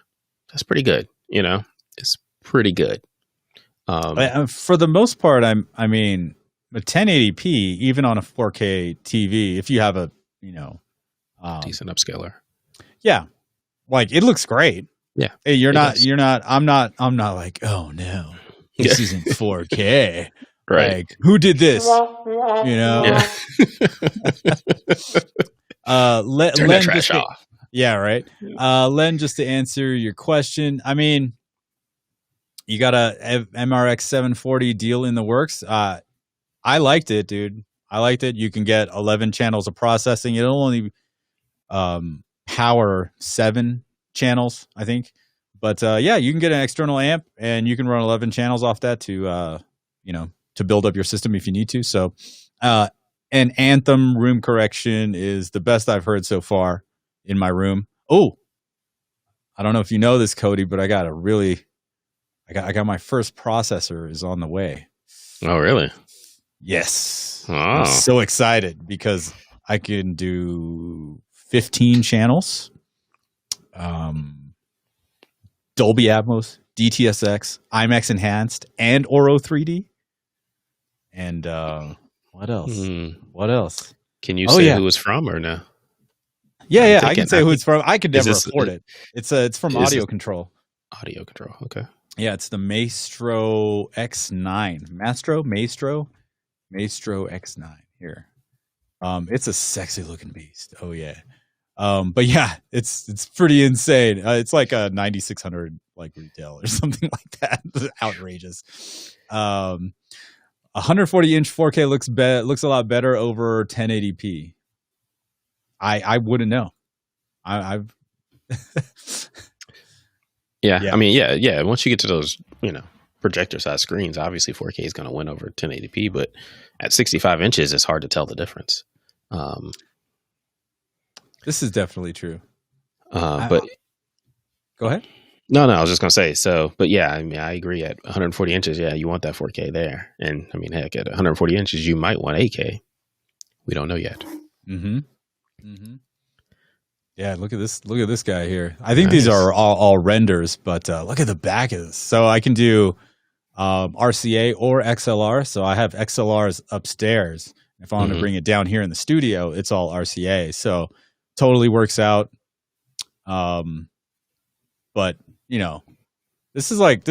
that's pretty good. It's pretty good. For the most part, I mean, a 1080p, even on a 4K TV, if you have a Decent upscaler. Yeah. Like it looks great. Yeah. Hey, I'm not like, oh no, this isn't 4K. Right. Like, who did this? You know? Yeah. Turn that trash off. Yeah, right. Len, just to answer your question, I mean, you got a MRX 740 deal in the works. I liked it, dude. I liked it. You can get 11 channels of processing. It'll only power 7 channels, I think. But yeah, you can get an external amp and you can run 11 channels off that to to build up your system if you need to. So an Anthem room correction is the best I've heard so far in my room. Oh, I don't know if you know this, Cody, but I got my first processor is on the way. Oh, really? Yes. Oh. I'm so excited because I can do 15 channels. Dolby Atmos, DTSX, IMAX Enhanced, and Oro 3D. And what else? What else? Can you say who it's from or no? Yeah, I can say who it's from. I could never afford it. It's from Audio Control. Audio Control, okay. Yeah, it's the Maestro X9. Maestro X9 here. It's a sexy looking beast. Oh yeah. But yeah, it's pretty insane. It's like a 9,600 like retail or something like that. Outrageous. 140-inch 4K looks a lot better over 1080p. I wouldn't know. I've yeah. I mean, yeah. Once you get to those, projector size screens, obviously 4K is going to win over 1080p. But at 65 inches, it's hard to tell the difference. This is definitely true. But go ahead. No, I was just going to say, but yeah, I mean, I agree at 140 inches. Yeah, you want that 4K there. And I mean, heck, at 140 inches, you might want 8K. We don't know yet. Yeah, look at this guy here. I think these are all renders, but look at the back of this. So I can do RCA or XLR. So I have XLRs upstairs. If I want to bring it down here in the studio, it's all RCA. So totally works out. But this is like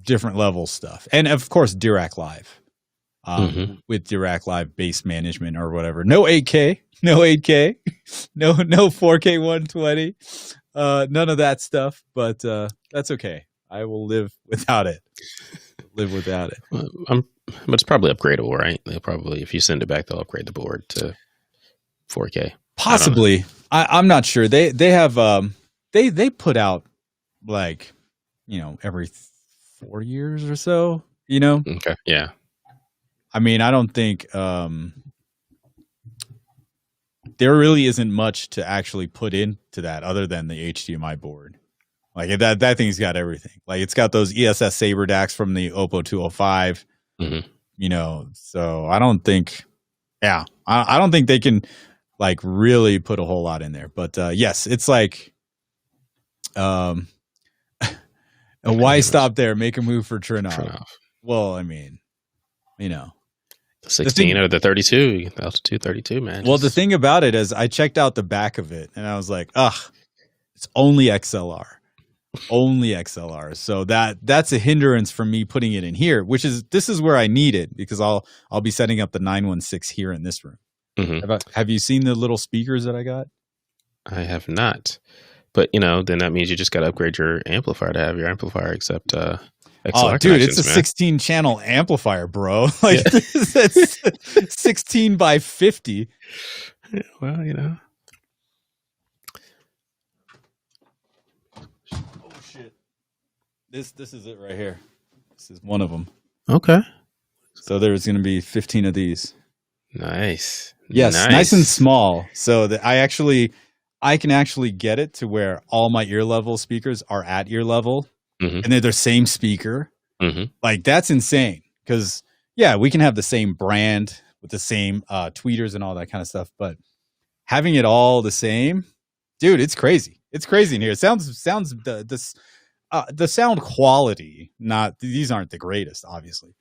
different level stuff. And of course, Dirac Live. With Dirac Live bass management or whatever. No 8K, no 4K 120. None of that stuff, but that's okay. I will live without it. But it's probably upgradable, right? They'll probably, if you send it back, they'll upgrade the board to 4K. Possibly. I'm not sure. They have they put out like, every 4 years or so, Okay. Yeah. I mean, I don't think there really isn't much to actually put into that other than the HDMI board. Like that thing's got everything. Like it's got those ESS Saber DACs from the Oppo 205. So I don't think, I don't think they can like really put a whole lot in there. But yes, it's like, why stop there? Make a move for Trinov. Well, I mean, the 16 or the 32, altitude 32, man. Well, the thing about it is I checked out the back of it and I was like, it's only XLR. So that's a hindrance for me putting it in here, this is where I need it because I'll be setting up the 916 here in this room. Have you seen the little speakers that I got? I have not. But, then that means you just got to upgrade your amplifier to have your amplifier accept XLR dude, it's a 16-channel amplifier, bro. Like, that's 16 by 50. Yeah, well, Oh, shit. This is it right here. This is one of them. Okay. So there's going to be 15 of these. Nice. Yes, nice and small. So that I can actually get it to where all my ear level speakers are at ear level. And they're the same speaker. Like that's insane because we can have the same brand with the same tweeters and all that kind of stuff, but having it all the same, dude, it's crazy. It's crazy in here. It sounds the sound quality. These aren't the greatest, obviously,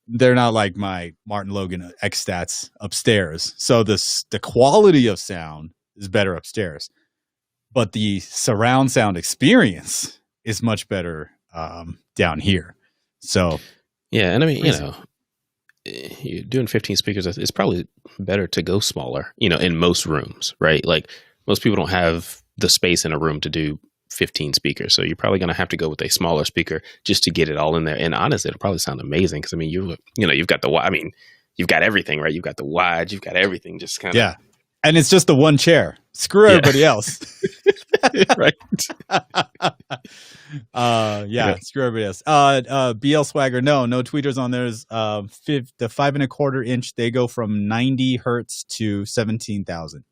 they're not like my Martin Logan X Stats upstairs. So the quality of sound is better upstairs, but the surround sound experience is much better down here. So yeah, and I mean, you're doing 15 speakers. It's probably better to go smaller, in most rooms, right? Like most people don't have the space in a room to do 15 speakers. So you're probably going to have to go with a smaller speaker just to get it all in there. And honestly, it'll probably sound amazing. Cause I mean, you've got you've got everything, right? You've got the wide, you've got everything just kind of. Yeah. And it's just the one chair. Screw everybody else. Right. Screw everybody else. BL Swagger, no tweeters on theirs. The 5.25 inch, they go from 90 hertz to 17,000.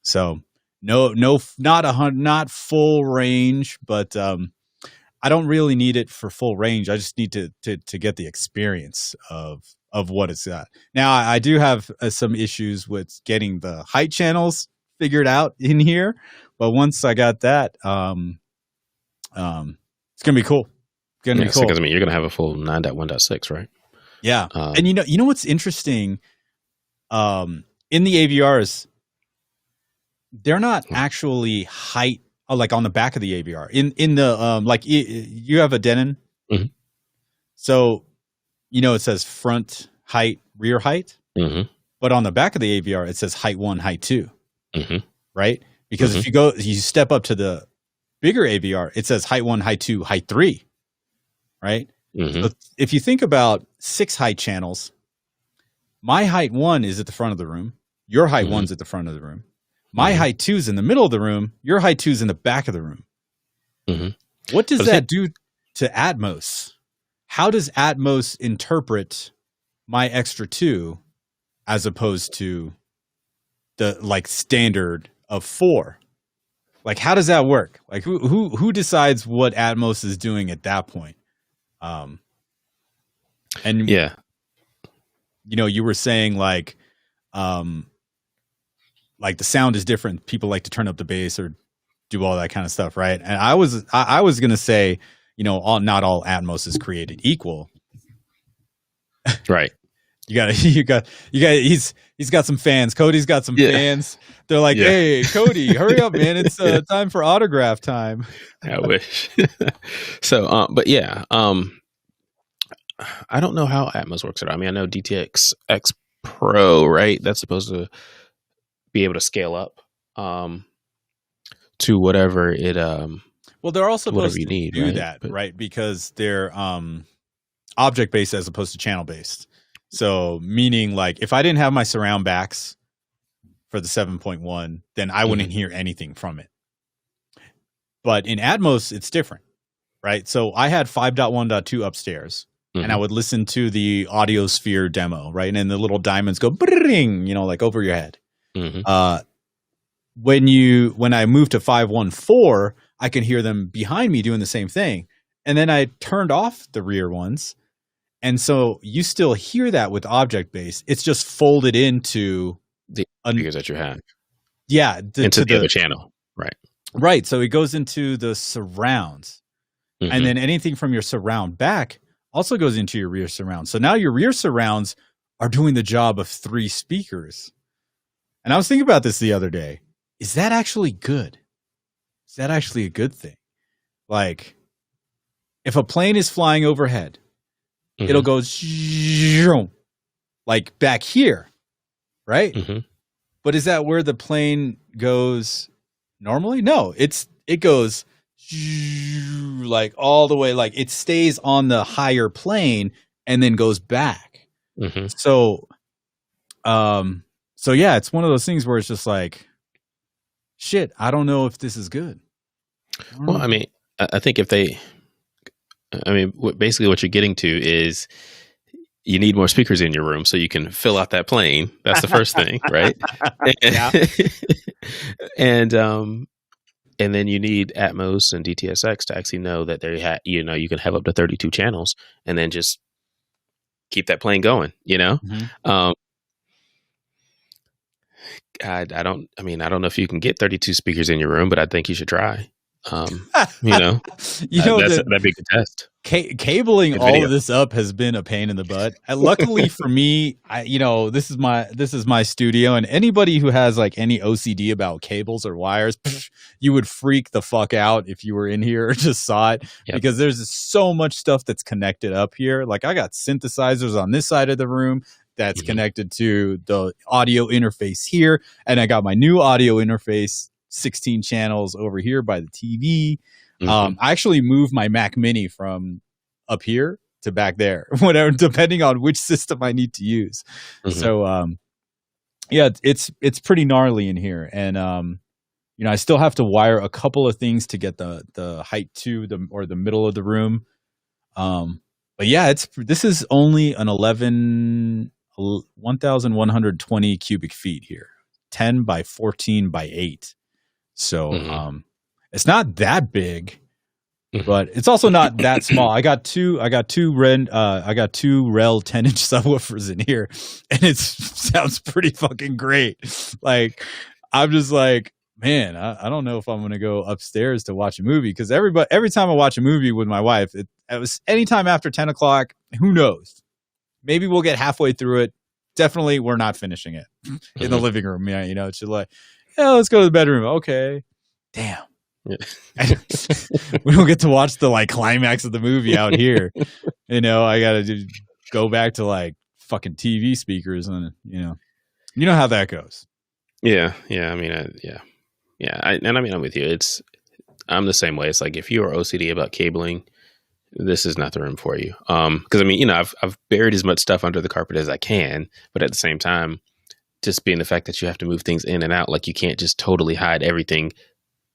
So not full range, but I don't really need it for full range. I just need to get the experience of what it's at. Now I do have some issues with getting the height channels figured out in here, but once I got that, it's gonna be cool. Be cool. Because I mean, you're gonna have a full 9.1.6, right? Yeah, and you know what's interesting? In the AVRs, they're not actually height, like on the back of the AVR. In the like you have a Denon, mm-hmm. So it says front height, rear height, mm-hmm. but on the back of the AVR it says height 1, height 2, mm-hmm. right? Because if you step up to the bigger AVR, it says height 1, height 2, height 3, right? Mm-hmm. So if you think about 6 height channels, my height 1 is at the front of the room, your height 1's at the front of the room. My height 2 is in the middle of the room. Your height 2 is in the back of the room. Mm-hmm. What does that do to Atmos? How does Atmos interpret my extra 2 as opposed to the like standard of 4? Like, how does that work? Like, who decides what Atmos is doing at that point? And yeah, you were saying like the sound is different. People like to turn up the bass or do all that kind of stuff, right? And I was gonna say, not all Atmos is created equal. Right. You got. He's got some fans. Cody's got some fans. They're like, hey, Cody, hurry up, man! It's time for autograph time. I wish. So, but yeah, I don't know how Atmos works. I mean, I know DTX X Pro, right? That's supposed to be able to scale up to whatever it well, they're also supposed to need, do right? that, right? Because they're object based as opposed to channel based. So meaning like if I didn't have my surround backs for the 7.1, then I wouldn't hear anything from it. But in Atmos, it's different, right? So I had 5.1.2 upstairs. And I would listen to the Audiosphere demo, right? And the little diamonds go bring, like over your head. Mm-hmm. When I moved to 5.1.4, I can hear them behind me doing the same thing. And then I turned off the rear ones. And so you still hear that with object based. It's just folded into the speakers that you have. Yeah. Into the other channel. Right. Right. So it goes into the surrounds. And then anything from your surround back also goes into your rear surround. So now your rear surrounds are doing the job of 3 speakers. And I was thinking about this the other day. Is that actually good? Is that actually a good thing? Like, if a plane is flying overhead, it'll go like back here, right? But is that where the plane goes normally? No, it goes like all the way, like it stays on the higher plane and then goes back. So yeah, it's one of those things where it's just like, shit, I don't know if this is good. Well, I mean, I think basically what you're getting to is you need more speakers in your room so you can fill out that plane. That's the first thing, right? And then you need Atmos and DTSX to actually know that you can have up to 32 channels and then just keep that plane going, I don't know if you can get 32 speakers in your room, but I think you should try. You know, that'd be a good test. Cabling all of this up has been a pain in the butt. Luckily for me, this is my studio, and anybody who has like any OCD about cables or wires, you would freak the fuck out if you were in here or just saw it, because there's so much stuff that's connected up here. Like I got synthesizers on this side of the room that's connected to the audio interface here, and I got my new audio interface 16 channels over here by the TV. I actually moved my Mac Mini from up here to back there, whatever, depending on which system I need to use. So, it's pretty gnarly in here, and I still have to wire a couple of things to get the height to the middle of the room. But yeah, this is only an 1,120 cubic feet here, 10 by 14 by 8. So it's not that big, but it's also not that small. I got two Rel 10-inch subwoofers in here, and it sounds pretty fucking great. Like I'm just like, man, I don't know if I'm gonna go upstairs to watch a movie, because every time I watch a movie with my wife, it was anytime after 10 o'clock. Who knows? Maybe we'll get halfway through it. Definitely, we're not finishing it in the living room. Yeah, it's just like, let's go to the bedroom. Okay. Damn. Yeah. We don't get to watch the like climax of the movie out here. I gotta go back to like fucking TV speakers, and you know how that goes. Yeah. I mean, I'm with you. I'm the same way. It's like if you are OCD about cabling, this is not the room for you. Because I've buried as much stuff under the carpet as I can, but at the same time, just being the fact that you have to move things in and out, like you can't just totally hide everything,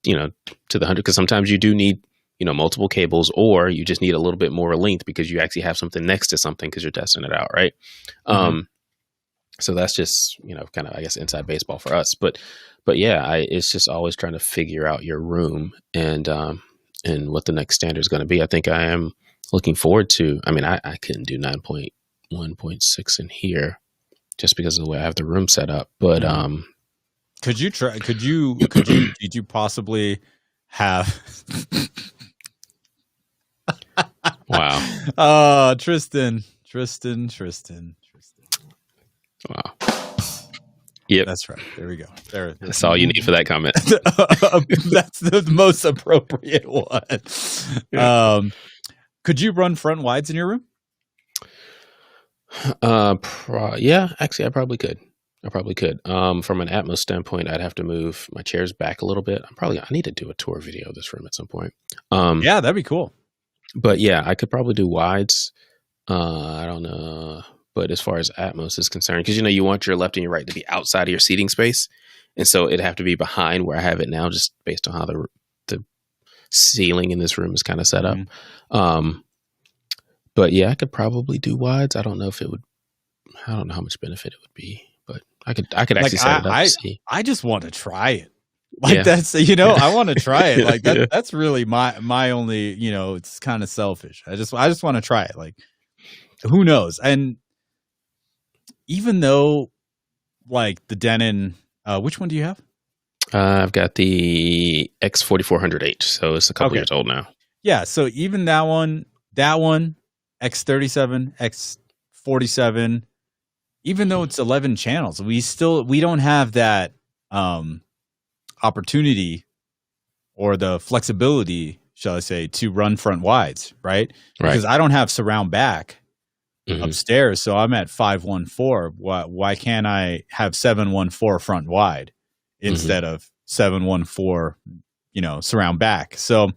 to the 100. Because sometimes you do need, multiple cables, or you just need a little bit more length because you actually have something next to something because you're testing it out, right? So that's just, kind of, I guess, inside baseball for us. But yeah, it's just always trying to figure out your room and what the next standard is going to be. I think I am looking forward to. I mean, I couldn't do 9.1.6 in here, just because of the way I have the room set up. But did you possibly have wow. Tristan. Wow. Yep. That's right. There we go. That's all you need for that comment. That's the most appropriate one. Could you run front wides in your room? Yeah, actually I probably could. From an Atmos standpoint, I'd have to move my chairs back a little bit. I need to do a tour video of this room at some point. Yeah, that'd be cool. But yeah, I could probably do wides. I don't know. But as far as Atmos is concerned, because you want your left and your right to be outside of your seating space, and so it'd have to be behind where I have it now, just based on how the ceiling in this room is kind of set up. But yeah, I could probably do wides. I don't know how much benefit it would be, but I could actually set it up to see. I just want to try it. That's I want to try it. Like that. That's really my only. It's kind of selfish. I just want to try it. Like, who knows? And even though, like the Denon, which one do you have? I've got the X4400H, so it's a couple years old now. Yeah, so even that one, X37, X47, even though it's 11 channels, we don't have that opportunity or the flexibility, shall I say, to run front wides, right? Because I don't have surround back upstairs, so I'm at 514. Why can't I have 714 front wide instead of 714, surround back? So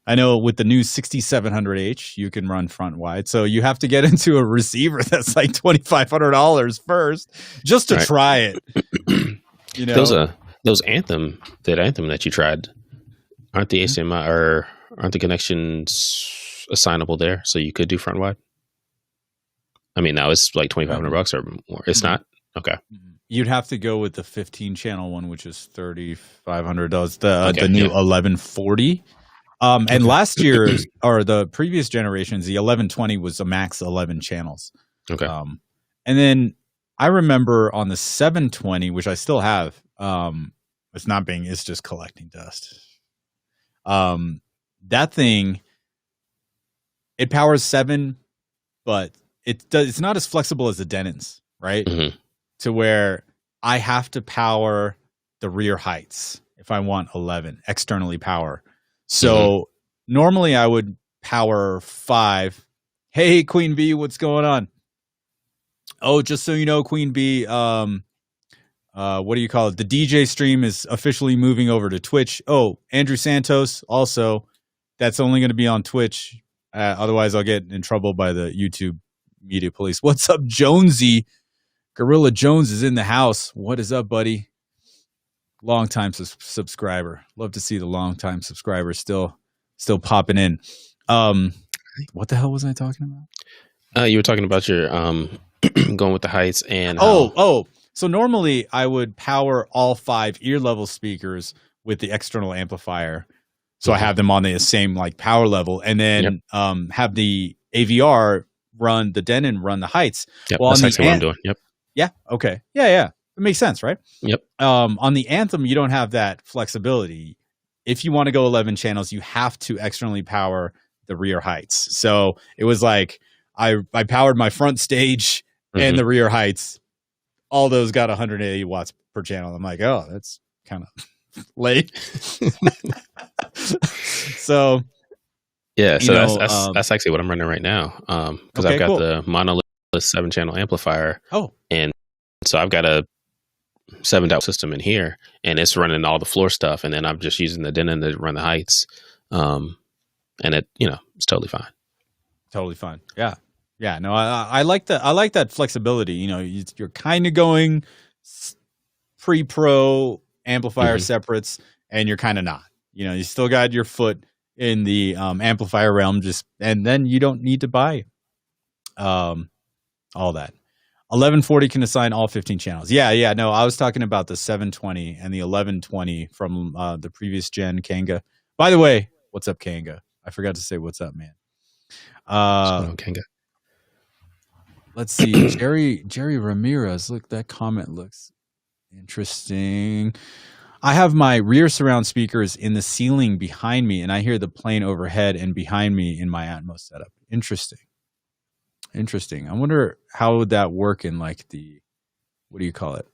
I know with the new 6700H, you can run front wide. So you have to get into a receiver that's like $2,500 first just to try it. Those Anthem that you tried, aren't the HDMI or aren't the connections assignable there? So you could do front wide. I mean, now it's like $2,500 or more. It's not? Okay. You'd have to go with the 15 channel one, which is $3,500. The new 1140. And last year's or the previous generations, the 1120 was a max 11 channels. Okay. And then I remember on the 720, which I still have, it's just collecting dust. That thing, it powers 7, but it's not as flexible as the Denon's, right? Mm-hmm. To where I have to power the rear heights if I want 11 externally power. So normally I would power 5. Hey, Queen Bee, what's going on? Oh, just so you know, Queen Bee, what do you call it? The DJ stream is officially moving over to Twitch. Oh, Andrew Santos also. That's only going to be on Twitch. Otherwise, I'll get in trouble by the YouTube media police. What's up, Jonesy? Gorilla Jones is in the house. What is up, buddy? Long-time subscriber. Love to see the long-time subscribers still popping in. What the hell was I talking about? You were talking about your going with the heights and so normally I would power all 5 ear level speakers with the external amplifier, so I have them on the same like power level, and then have the AVR run the Denon, run the heights. Yep, well, that's actually what I'm doing. Yep. Yeah. Okay. Yeah. It makes sense, right? Yep. On the Anthem, you don't have that flexibility. If you want to go 11 channels, you have to externally power the rear heights. So it was like I powered my front stage and the rear heights. All those got 180 watts per channel. I'm like, oh, that's kind of late. So yeah, so that's actually what I'm running right now. Because I've got the monolith 7-channel amplifier. Oh, and so I've got a 7-dot system in here, and it's running all the floor stuff, and then I'm just using the Denon to run the heights. And it, it's totally fine. Totally fine. Yeah. No, I like that. I like that flexibility. You're kind of going pre-pro amplifier separates, and you're kind of not. You still got your foot in the amplifier realm, and then you don't need to buy all that. 1140 can assign all 15 channels. Yeah. No, I was talking about the 720 and the 1120 from the previous gen Kanga. By the way, what's up, Kanga? I forgot to say what's up, man. Kanga. Let's see. Jerry Ramirez. Look, that comment looks interesting. I have my rear surround speakers in the ceiling behind me, and I hear the plane overhead and behind me in my Atmos setup. Interesting. I wonder how would that work in like the, what do you call it?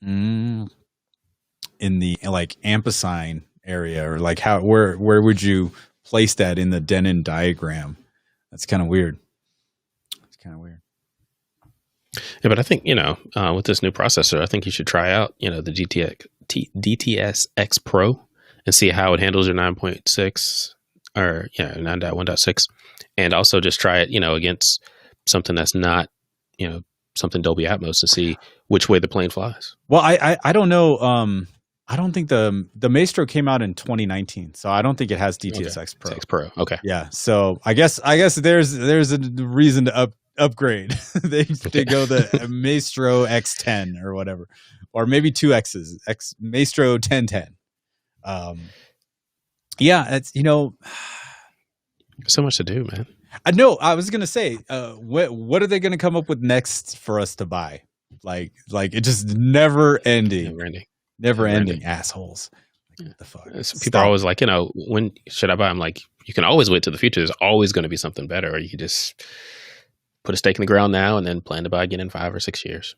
In the like ampersand area, or like where would you place that in the Denon diagram? That's kind of weird. Yeah, but I think, with this new processor, I think you should try out, the DTS X Pro and see how it handles your 9.6 or 9.1.6, and also just try it, against something that's not, something Dolby Atmos, to see which way the plane flies. Well, I don't know. I don't think the Maestro came out in 2019, so I don't think it has DTS X Pro. X Pro, okay. Yeah, so I guess there's a reason to upgrade. they go the Maestro X10 or whatever, or maybe 2 X's, Maestro 1010. Yeah, it's so much to do, man. I know. I was gonna say, what are they gonna come up with next for us to buy? Like it just never ending assholes. Like, what the fuck? People are always like, when should I buy? I'm like, you can always wait till the future. There's always going to be something better, or you can just put a stake in the ground now and then plan to buy again in 5 or 6 years.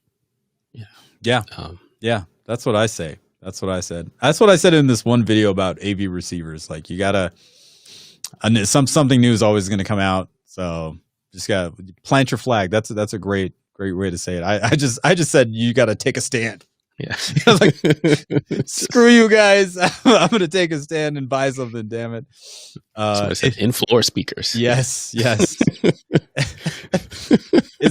Yeah. That's what I say. That's what I said. That's what I said in this one video about AV receivers. Like, you gotta, something new is always going to come out. So just gotta plant your flag. That's a great way to say it. I just said you got to take a stand. Yeah. I was like, screw you guys. I'm going to take a stand and buy something. Damn it. So I said in-floor speakers. Yes. Isn't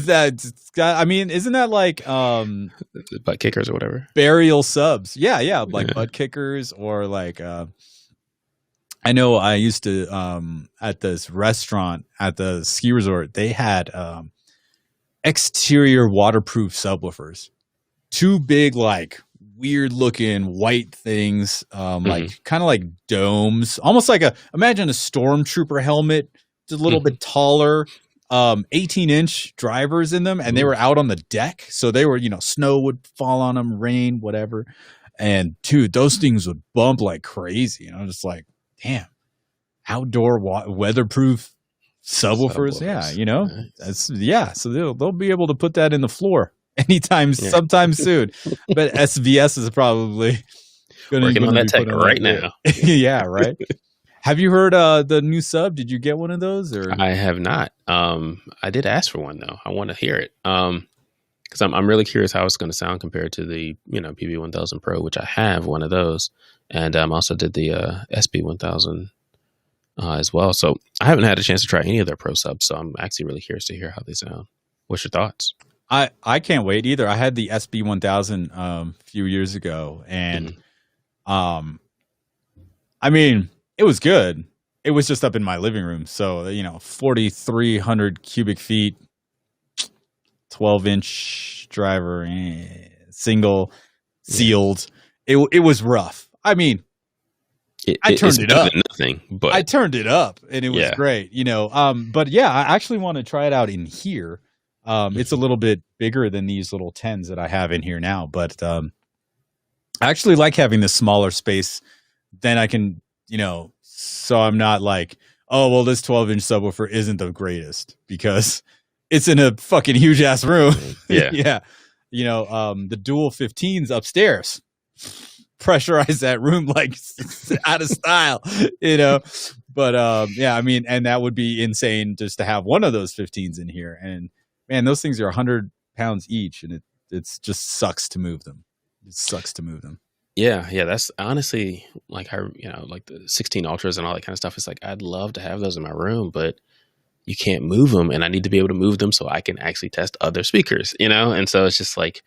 that like butt kickers or whatever? Burial subs. Yeah. Like butt kickers, or like I know I used to at this restaurant at the ski resort, they had exterior waterproof subwoofers. 2 big, like weird looking white things, like kind of like domes, almost like imagine a stormtrooper helmet, just a little bit taller, 18-inch drivers in them, and they were out on the deck. So they were, snow would fall on them, rain, whatever. And dude, those things would bump like crazy, just like damn, outdoor weatherproof subwoofers. Yeah, you know, nice. So they'll be able to put that in the floor anytime, sometime soon. But SVS is probably working on that tech right now. Yeah, right. Have you heard the new sub? Did you get one of those? Or I have not. I did ask for one though. I want to hear it. Because I'm really curious how it's going to sound compared to the PB1000 Pro, which I have one of those, and also did the SB1000 as well. So I haven't had a chance to try any of their Pro subs, so I'm actually really curious to hear how they sound. What's your thoughts? I can't wait either. I had the SB1000 a few years ago, and I mean, it was good. It was just up in my living room, so 4,300 cubic feet. 12-inch driver, single sealed. It was rough. I mean, I turned it up. I turned it up, and it was great. But yeah, I actually want to try it out in here. It's a little bit bigger than these little 10s that I have in here now, but I actually like having this smaller space. Then I can, so I'm not like, oh well, this 12-inch subwoofer isn't the greatest because it's in a fucking huge ass room. Yeah. The dual 15s upstairs pressurize that room like out of style, But I mean, and that would be insane just to have one of those 15s in here. And man, those things are 100 pounds each, and it's just sucks to move them. It sucks to move them. Yeah, that's honestly like like the 16 Ultras and all that kind of stuff. It's like I'd love to have those in my room, but you can't move them, and I need to be able to move them so I can actually test other speakers, And so it's just like,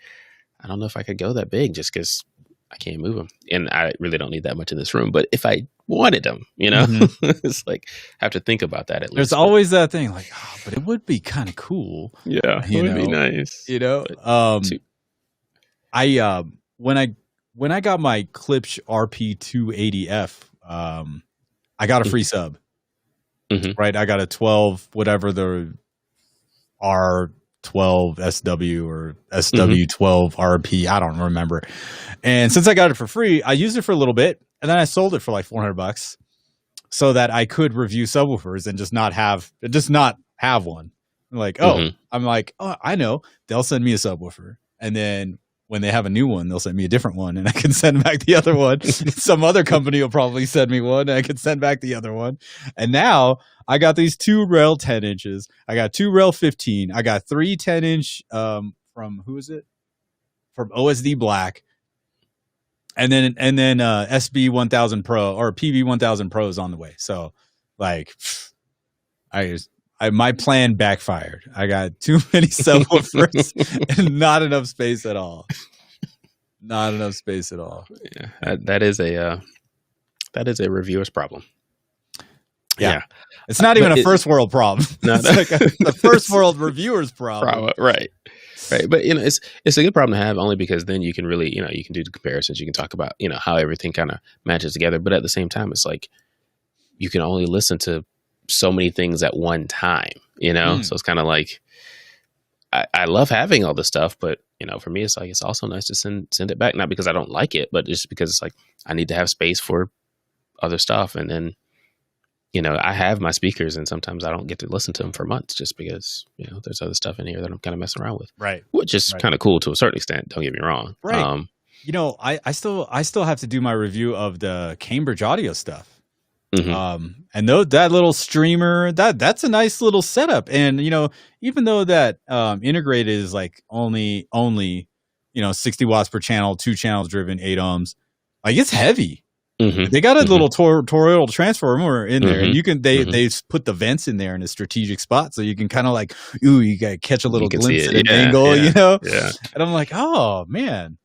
I don't know if I could go that big just because I can't move them, and I really don't need that much in this room. But if I wanted them, it's like I have to think about that at least. There's always that thing, like, but it would be kind of cool. Yeah, it would be nice. When I got my Klipsch RP280F, I got a free sub. Right, I got a 12, whatever the R12 SW or SW12 RP, I don't remember. And since I got it for free, I used it for a little bit, and then I sold it for like $400 so that I could review subwoofers and just not have one. I'm like, I know, they'll send me a subwoofer, and then when they have a new one, they'll send me a different one, and I can send back the other one. Some other company will probably send me one, and I can send back the other one. And now I got these 2 Rel 10 inches. I got 2 Rel 15. I got 3 10-inch from who is it? From OSD Black. And then SB 1000 Pro or PB 1000 Pro is on the way. So like my plan backfired. I got too many subwoofers and not enough space at all. Not enough space at all. Yeah, that is a reviewer's problem. Yeah. It's not even a first world problem. No, it's like a first world reviewer's problem. Right. But it's a good problem to have, only because then you can really, you can do the comparisons. You can talk about, how everything kind of matches together. But at the same time, it's like you can only listen to so many things at one time, So it's kind of like I love having all this stuff, but for me, it's like it's also nice to send it back, not because I don't like it, but just because it's like I need to have space for other stuff. And then I have my speakers, and sometimes I don't get to listen to them for months just because there's other stuff in here that I'm kind of messing around with, right? Which is kind of cool to a certain extent. Don't get me wrong, right? I still have to do my review of the Cambridge audio stuff. And that little streamer, that's a nice little setup. And, even though that, integrated is like only, 60 watts per channel, 2 channels driven, 8 ohms, like it's heavy. They got a little toroidal transformer in there, and you can, they put the vents in there in a strategic spot. So you can kind of like, you got to catch a little glimpse at an angle, Yeah. And I'm like, oh man.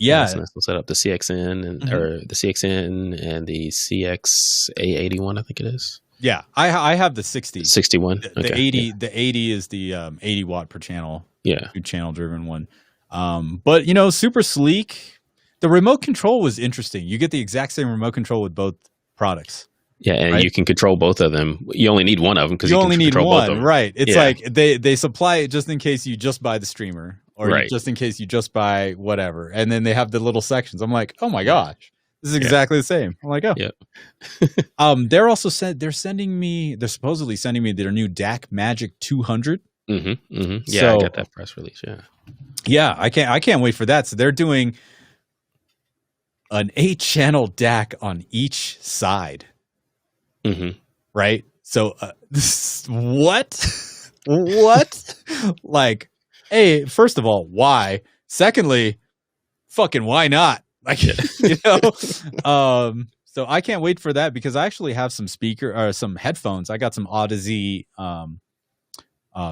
Yeah, so we'll set up the CXN or the CXN and the CX-A81, I think it is. Yeah, I have the 60. 61. The 80. The 80 is the 80 watt per channel. Yeah, 2 channel driven one. But super sleek. The remote control was interesting. You get the exact same remote control with both products. Yeah, and you can control both of them. You only need one of them because you only need one, both of them. Right? It's like they supply it just in case you just buy the streamer, or just in case you just buy whatever, and then they have the little sections. I'm like, oh my gosh, This is exactly the same. I'm like, oh. Yep. They're also they're supposedly sending me their new DAC Magic 200. Mm-hmm. Mm-hmm. Yeah, So, I got that press release. Yeah. Yeah, I can't wait for that. So they're doing an 8-channel DAC on each side. Mm-hmm. Right? So what? What? Like, hey, first of all, why? Secondly, fucking why not? Like, you know. So I can't wait for that because I actually have some some headphones. I got some Odyssey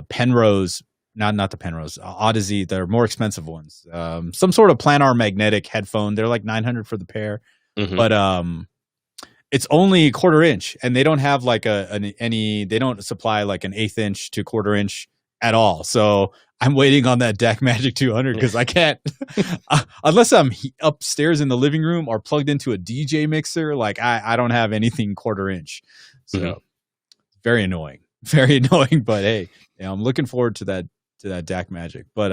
Penrose, not the Penrose, Odyssey. They're more expensive ones. Some sort of planar magnetic headphone. They're like $900 for the pair, but it's only 1/4 inch, and they don't have like they don't supply like an 1/8 inch to 1/4 inch at all. So I'm waiting on that DAC Magic 200 because I can't unless I'm upstairs in the living room or plugged into a DJ mixer. Like I don't have anything 1/4 inch, so very annoying, very annoying. But hey, I'm looking forward to that DAC Magic. But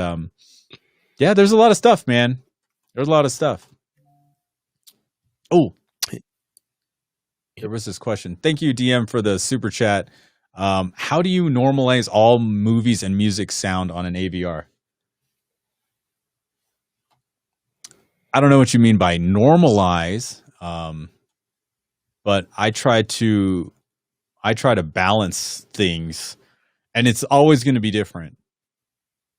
yeah, there's a lot of stuff, man. There's a lot of stuff. Oh, there was this question. Thank you, DM, for the super chat. How do you normalize all movies and music sound on an AVR? I don't know what you mean by normalize, but I try to balance things, and it's always going to be different.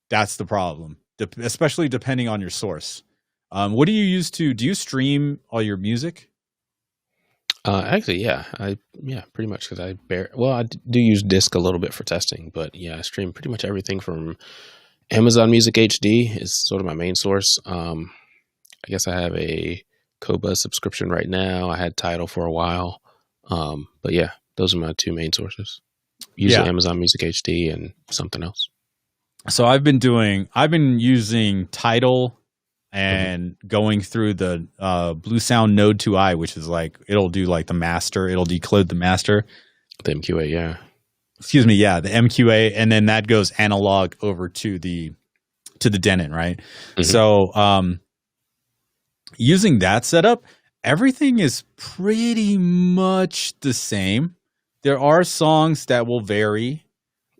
That's the problem, especially depending on your source. What do you use do you stream all your music? Actually, yeah, pretty much because I do use Disc a little bit for testing, but yeah, I stream pretty much everything from Amazon Music HD is sort of my main source. I guess I have a Qobuz subscription right now. I had Tidal for a while, but yeah, those are my two main sources. Usually Amazon Music HD and something else. So I've been using Tidal and going through the Blue Sound Node 2i, which is like, it'll do like the master, it'll decode the master. The MQA, yeah. Excuse me, yeah, the MQA, and then that goes analog over to the Denon, right? So using that setup, everything is pretty much the same. There are songs that will vary.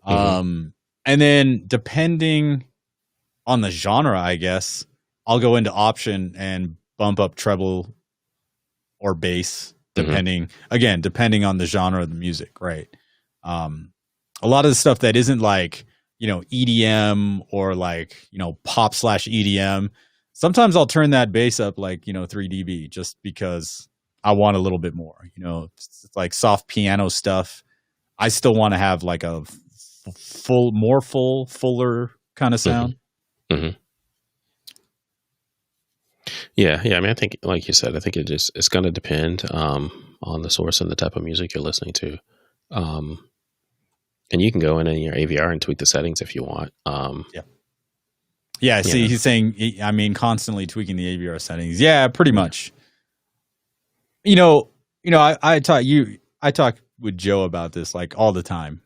And then depending on the genre, I guess, I'll go into option and bump up treble or bass, depending on the genre of the music, right? A lot of the stuff that isn't like, EDM or like, pop/EDM, sometimes I'll turn that bass up like, 3 dB just because I want a little bit more, it's like soft piano stuff. I still want to have like a fuller kind of sound. Yeah. I mean, I think, like you said, I think it's going to depend on the source and the type of music you're listening to. And you can go in your AVR and tweak the settings if you want. Yeah. See, he's saying, constantly tweaking the AVR settings. Yeah, pretty much. I talk with Joe about this like all the time.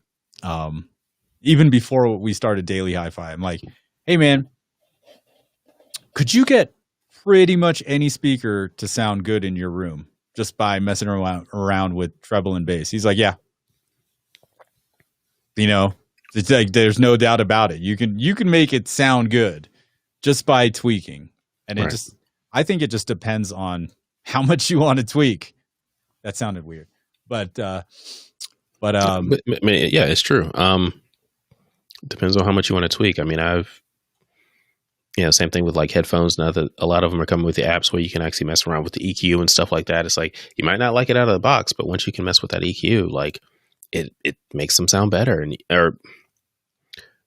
Even before we started Daily Hi-Fi, I'm like, hey man, could you get pretty much any speaker to sound good in your room just by messing around with treble and bass? He's like, yeah. It's like there's no doubt about it. You can make it sound good just by tweaking. And I think it just depends on how much you want to tweak. That sounded weird. But yeah, it's true. Depends on how much you want to tweak. I mean, same thing with like headphones. Now that a lot of them are coming with the apps where you can actually mess around with the EQ and stuff like that. It's like, you might not like it out of the box, but once you can mess with that EQ, like it makes them sound better or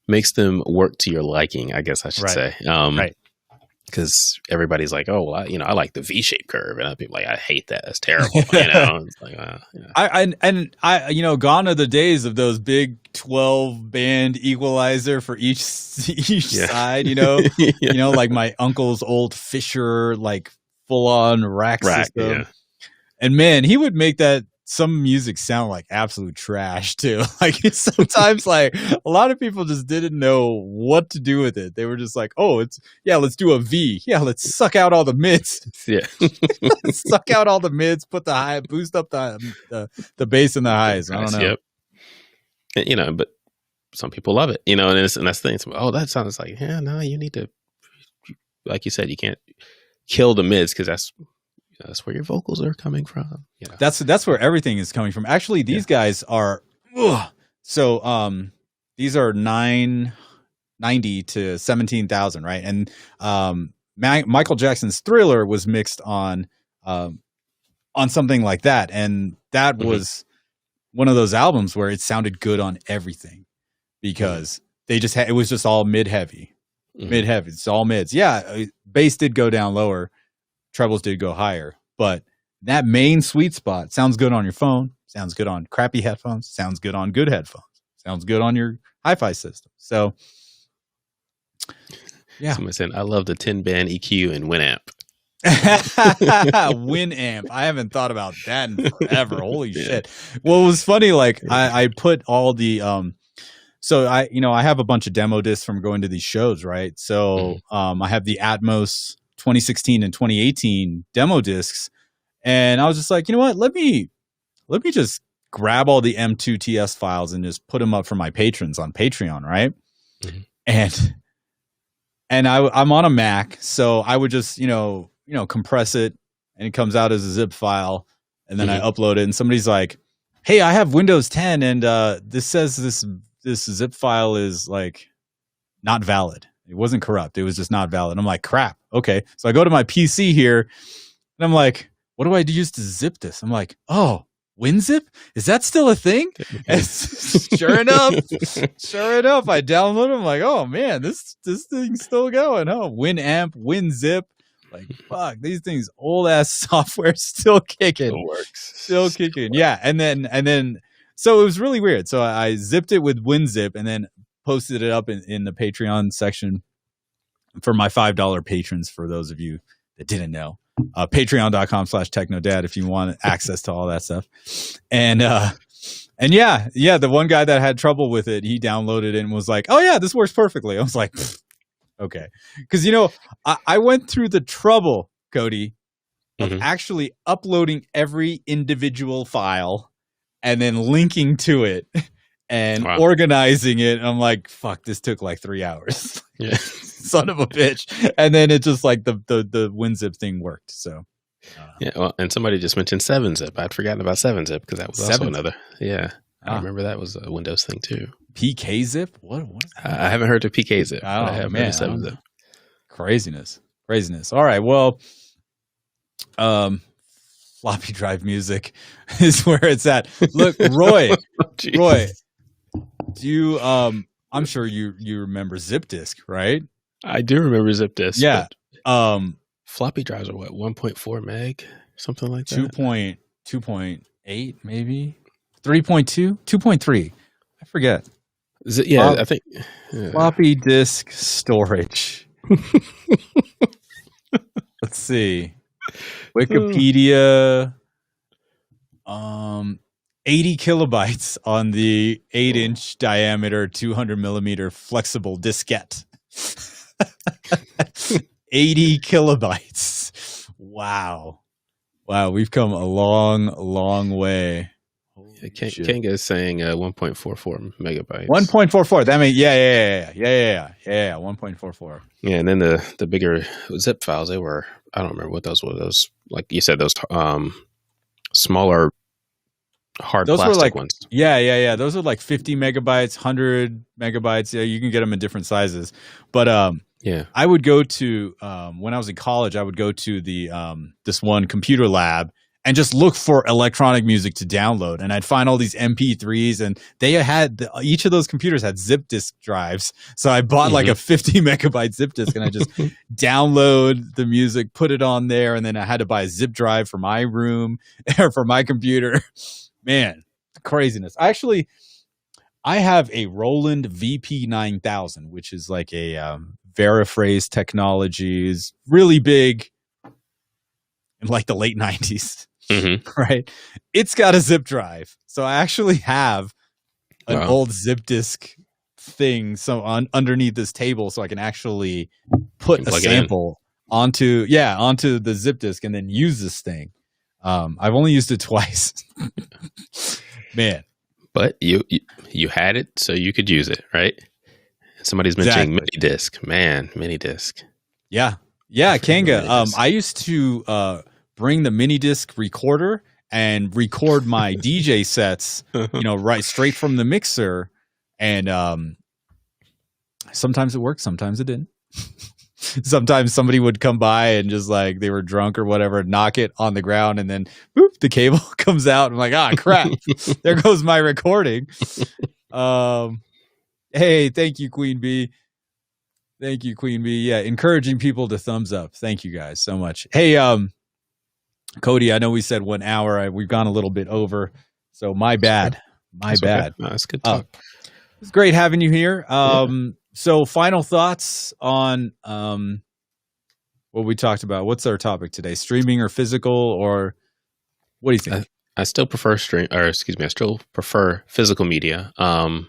makes them work to your liking, I guess I should say. Right. Because everybody's like, oh, well, I like the V-shaped curve, and other people like, I hate that. That's terrible. It's like, gone are the days of those big 12-band equalizer for each side. Like my uncle's old Fisher, like full-on rack system. Yeah. And man, he would make that some music sound like absolute trash too. Like sometimes like a lot of people just didn't know what to do with it. They were just like, oh, let's do a V. Yeah, let's suck out all the mids. Yeah. Suck out all the mids, put the high, boost up the bass and the highs. I don't know. Yep. And, you know, but some people love it, you know, and that's the thing. So, oh, that sounds like, yeah, no, you need to, like you said, you can't kill the mids because that's where your vocals are coming from. You know? That's where everything is coming from. Actually, these guys are these are 990 to 17,000, right? And Michael Jackson's Thriller was mixed on something like that, and that was one of those albums where it sounded good on everything because they just it was just all mid heavy. It's all mids. Yeah, bass did go down lower, trebles did go higher, but that main sweet spot sounds good on your phone, sounds good on crappy headphones, sounds good on good headphones, sounds good on your hi-fi system. So yeah. Someone said, I love the 10-band EQ and Winamp. Winamp. I haven't thought about that in forever. Holy shit. Well, it was funny, like I put all the so I have a bunch of demo discs from going to these shows, right? So I have the Atmos 2016 and 2018 demo discs, and I was just like, you know what? Let me just grab all the M2TS files and just put them up for my patrons on Patreon, right? And I'm on a Mac, so I would just compress it, and it comes out as a zip file, and then I upload it, and somebody's like, hey, I have Windows 10, and this says this zip file is like not valid. It wasn't corrupt. It was just not valid. I'm like, crap. Okay. So I go to my PC here and I'm like, what do I use to zip this? I'm like, oh, WinZip? Is that still a thing? And sure enough, I download it. I'm like, oh man, this thing's still going. Oh, Winamp, WinZip. Like, fuck, these things, old ass software still kicking. Still works. Still kicking. Yeah. And then so it was really weird. So I zipped it with WinZip and then posted it up in the Patreon section for my $5 patrons, for those of you that didn't know. Patreon.com/technodad if you want access to all that stuff. And yeah, the one guy that had trouble with it, he downloaded it and was like, oh yeah, this works perfectly. I was like, okay. Because, I went through the trouble, Cody, of actually uploading every individual file and then linking to it and organizing it. And I'm like, fuck, this took like 3 hours. Yeah. Son of a bitch. And then it just like the WinZip thing worked. So yeah, well, and somebody just mentioned 7-Zip. I'd forgotten about 7-Zip because that was also another. Yeah, I remember that was a Windows thing too. PKZip? What is that? I haven't heard of PKZip. Oh, I have heard of 7-Zip. Craziness. All right, well, floppy drive music is where it's at. Look, Roy, do you I'm sure you remember Zip Disk, right? I do remember Zip Disk. Yeah. Floppy drives are what, 1.4 meg, something like that. 2.8 maybe, 3.2, 2.3. I forget. I think floppy disk storage. Let's see. Wikipedia. 80 kilobytes on the 8-inch diameter, 200 millimeter flexible diskette. 80 kilobytes. Wow. We've come a long way. Kenga is saying 1.44 megabytes. 1.44. That means yeah. 1.44. Yeah, and then the bigger zip files, they were, I don't remember what those were. Those, like you said, those smaller hard those plastic were like ones. Yeah. Those are like 50 megabytes, 100 megabytes. Yeah, you can get them in different sizes. But yeah, I would go to when I was in college, I would go to the this one computer lab and just look for electronic music to download. And I'd find all these MP3s, and they had each of those computers had zip disk drives. So I bought like a 50 megabyte zip disk, and I just download the music, put it on there, and then I had to buy a zip drive for my room or for my computer. Man, craziness. I have a Roland VP9000, which is like a Veriphrase Technologies, really big in like the late 90s. right? It's got a zip drive. So I actually have an old zip disk thing underneath this table, so I can actually put a sample onto the zip disk and then use this thing. I've only used it twice. Man. But you had it so you could use it, right? Somebody's mentioning mini disc. Man, mini disc. Yeah, Kanga. I used to bring the mini disc recorder and record my DJ sets, right straight from the mixer. And sometimes it worked, sometimes it didn't. Sometimes somebody would come by and just like they were drunk or whatever, knock it on the ground, and then boop, the cable comes out. I'm like, crap, there goes my recording. Hey, thank you, Queen Bee. Thank you, Queen Bee. Yeah, encouraging people to thumbs up. Thank you guys so much. Hey, Cody, I know we said 1 hour. We've gone a little bit over, so my bad. My bad. Okay. No, that's good talk. It's great having you here. So final thoughts on what we talked about. What's our topic today? Streaming or physical, or what do you think? I still prefer I still prefer physical media. I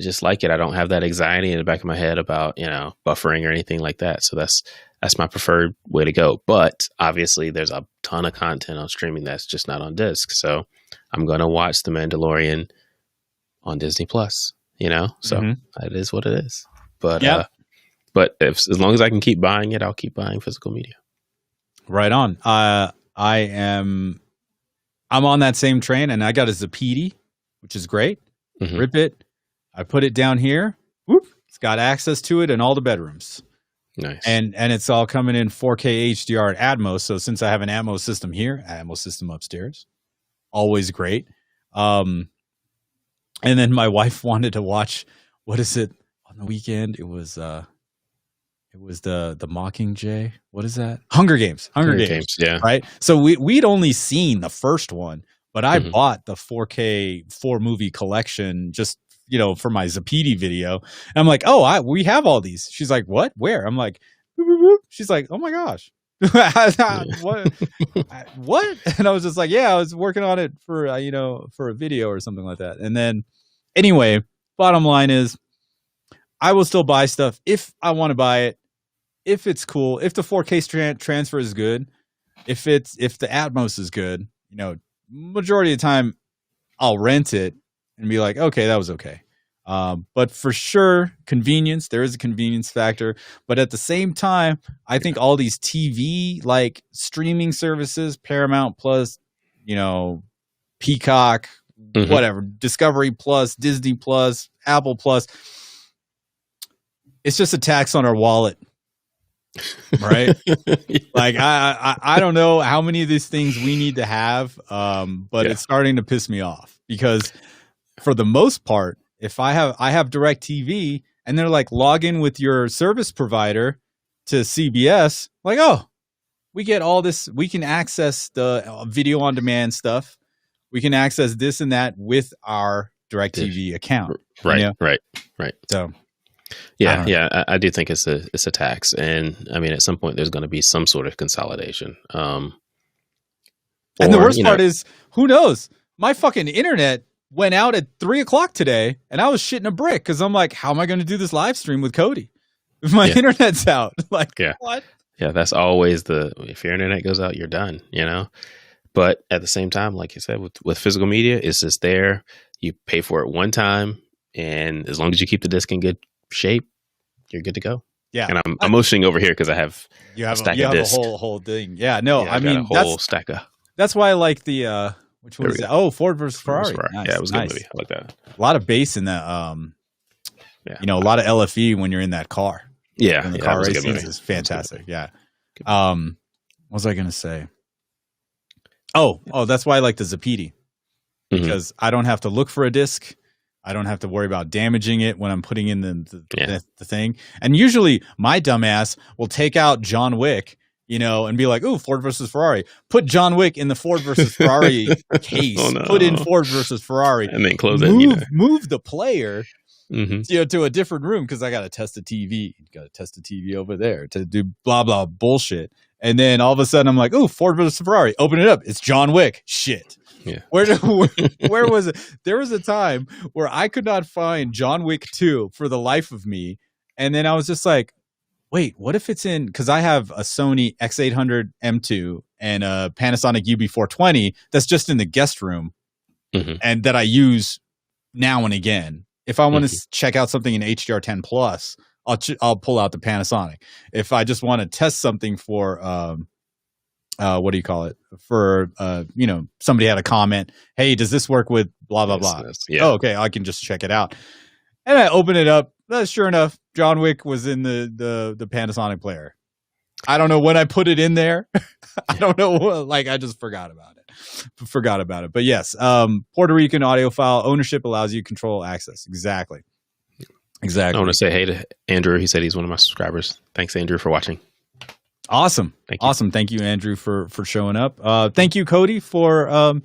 just like it. I don't have that anxiety in the back of my head about, buffering or anything like that. So that's my preferred way to go. But obviously there's a ton of content on streaming that's just not on disc. So I'm going to watch The Mandalorian on Disney Plus, so it is what it is. But, as long as I can keep buying it, I'll keep buying physical media. Right on. I'm on that same train, and I got a Zapiti, which is great. Rip it. I put it down here. Whoop. It's got access to it in all the bedrooms. Nice. And it's all coming in 4K HDR and Atmos. So since I have an Atmos system here, Atmos system upstairs, always great. And then my wife wanted to watch, what is it on the weekend? It was the Mockingjay. What is that? Hunger Games. Hunger Games. Yeah. Right. So we'd only seen the first one, but I bought the 4K 4-movie collection just, for my Zapiti video. And I'm like, we have all these. She's like, what? Where? I'm like, boop, boop, boop. She's like, oh my gosh. What? And I was just like, I was working on it for, for a video or something like that. And then anyway, bottom line is I will still buy stuff if I want to buy it, if it's cool, if the 4K transfer is good, if the Atmos is good, majority of the time I'll rent it and be like, okay, that was okay. But for sure, convenience, there is a convenience factor. But at the same time, I think all these TV like streaming services, Paramount Plus, Peacock, whatever, Discovery Plus, Disney Plus, Apple Plus, it's just a tax on our wallet. Right? Like I don't know how many of these things we need to have, but it's starting to piss me off because for the most part, if I have DirecTV and they're like, log in with your service provider to CBS, like, we get all this, we can access the video on demand stuff. We can access this and that with our DirecTV account. Right. Right. So I do think it's a tax. And I mean, at some point there's going to be some sort of consolidation. And the worst part is, who knows? My fucking internet went out at 3:00 today and I was shitting a brick because I'm like, how am I going to do this live stream with Cody if my internet's out? Like, what? Yeah, that's always if your internet goes out, you're done, But at the same time, like you said, with physical media, it's just there. You pay for it one time, and as long as you keep the disc in good shape, you're good to go. Yeah. And I'm motioning over here because I have a stack of discs. A whole thing. Yeah, no, I mean, a whole stack of. That's why I like the which one was that? Oh, Ford versus Ferrari. Nice, yeah, it was a good movie. I like that. A lot of bass in that. A lot of LFE when you're in that car. Yeah, the car race scenes is fantastic. Yeah. What was I gonna say? Oh, that's why I like the Zapiti because I don't have to look for a disc. I don't have to worry about damaging it when I'm putting in the thing. And usually my dumbass will take out John Wick, and be like, ooh, Ford versus Ferrari. Put John Wick in the Ford versus Ferrari case. Put in Ford versus Ferrari. And then close move the player to a different room because I got to test the TV. Got to test the TV over there to do blah, blah bullshit. And then all of a sudden I'm like, oh, Ford versus Ferrari. Open it up. It's John Wick. Shit. Yeah. Where was it? There was a time where I could not find John Wick 2 for the life of me. And then I was just like, wait, what if it's in, because I have a Sony X800 M2 and a Panasonic UB420 that's just in the guest room and that I use now and again. If I want to check out something in HDR10 Plus, I'll pull out the Panasonic. If I just want to test something for, what do you call it? For, somebody had a comment, hey, does this work with blah, blah, blah? Yeah. Oh, okay, I can just check it out. And I open it up. Sure enough, John Wick was in the Panasonic player. I don't know when I put it in there. I don't know. I just forgot about it. But yes, Puerto Rican audiophile ownership allows you control access. Exactly. I want to say hey to Andrew. He said he's one of my subscribers. Thanks, Andrew, for watching. Awesome. Awesome. Thank you, Andrew, for showing up. Thank you, Cody, for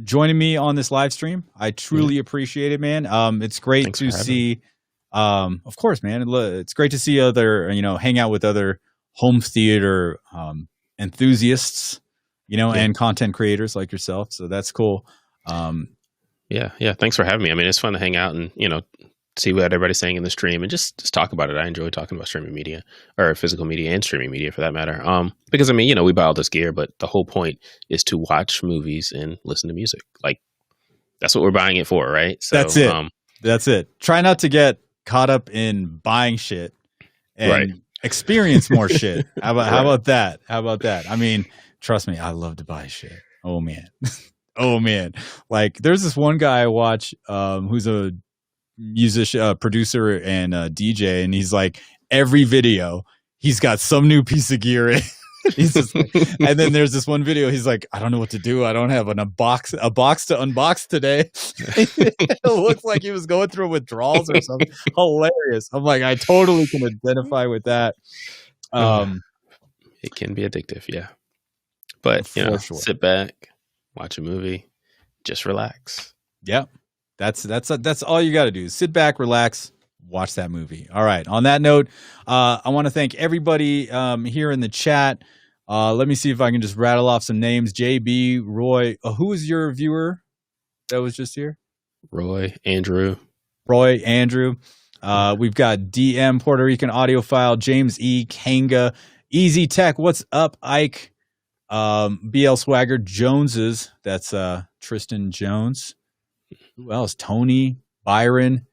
joining me on this live stream. I truly appreciate it, man. It's great to see. Of course, man. It's great to see hang out with other home theater enthusiasts, and content creators like yourself. So that's cool. Yeah. Thanks for having me. I mean, it's fun to hang out and, see what everybody's saying in the stream and just talk about it. I enjoy talking about streaming media or physical media and streaming media for that matter. Because we buy all this gear, but the whole point is to watch movies and listen to music. Like that's what we're buying it for, right? So that's it. That's it. Try not to get caught up in buying shit and experience more shit. How about that? I mean, trust me, I love to buy shit. Oh man. There's this one guy I watch who's a musician, producer and DJ, and he's like, every video he's got some new piece of gear in. He's just and then there's this one video he's like, I don't know what to do. I don't have a box to unbox today. It looks like he was going through withdrawals or something. Hilarious. I'm like, I totally can identify with that. It can be addictive, yeah. But sit back, watch a movie, just relax. Yeah. That's all you got to do. Sit back, relax, watch that movie. All right. On that note, I want to thank everybody here in the chat. Let me see if I can just rattle off some names. JB, Roy. Who was your viewer that was just here? Roy, Andrew. We've got DM, Puerto Rican audiophile, James E. Kanga, Easy Tech. What's up, Ike? BL Swagger, Joneses. That's Tristan Jones. Who else? Tony, Byron,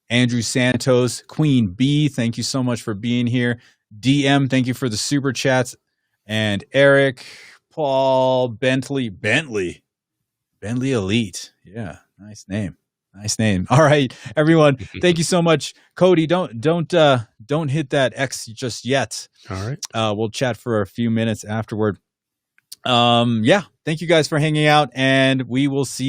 Andrew Santos, Queen B. Thank you so much for being here. DM, thank you for the super chats. And Eric, Paul, Bentley Elite. Yeah, nice name. All right, everyone. Thank you so much, Cody. Don't hit that X just yet. All right. We'll chat for a few minutes afterward. Thank you guys for hanging out, and we will see you.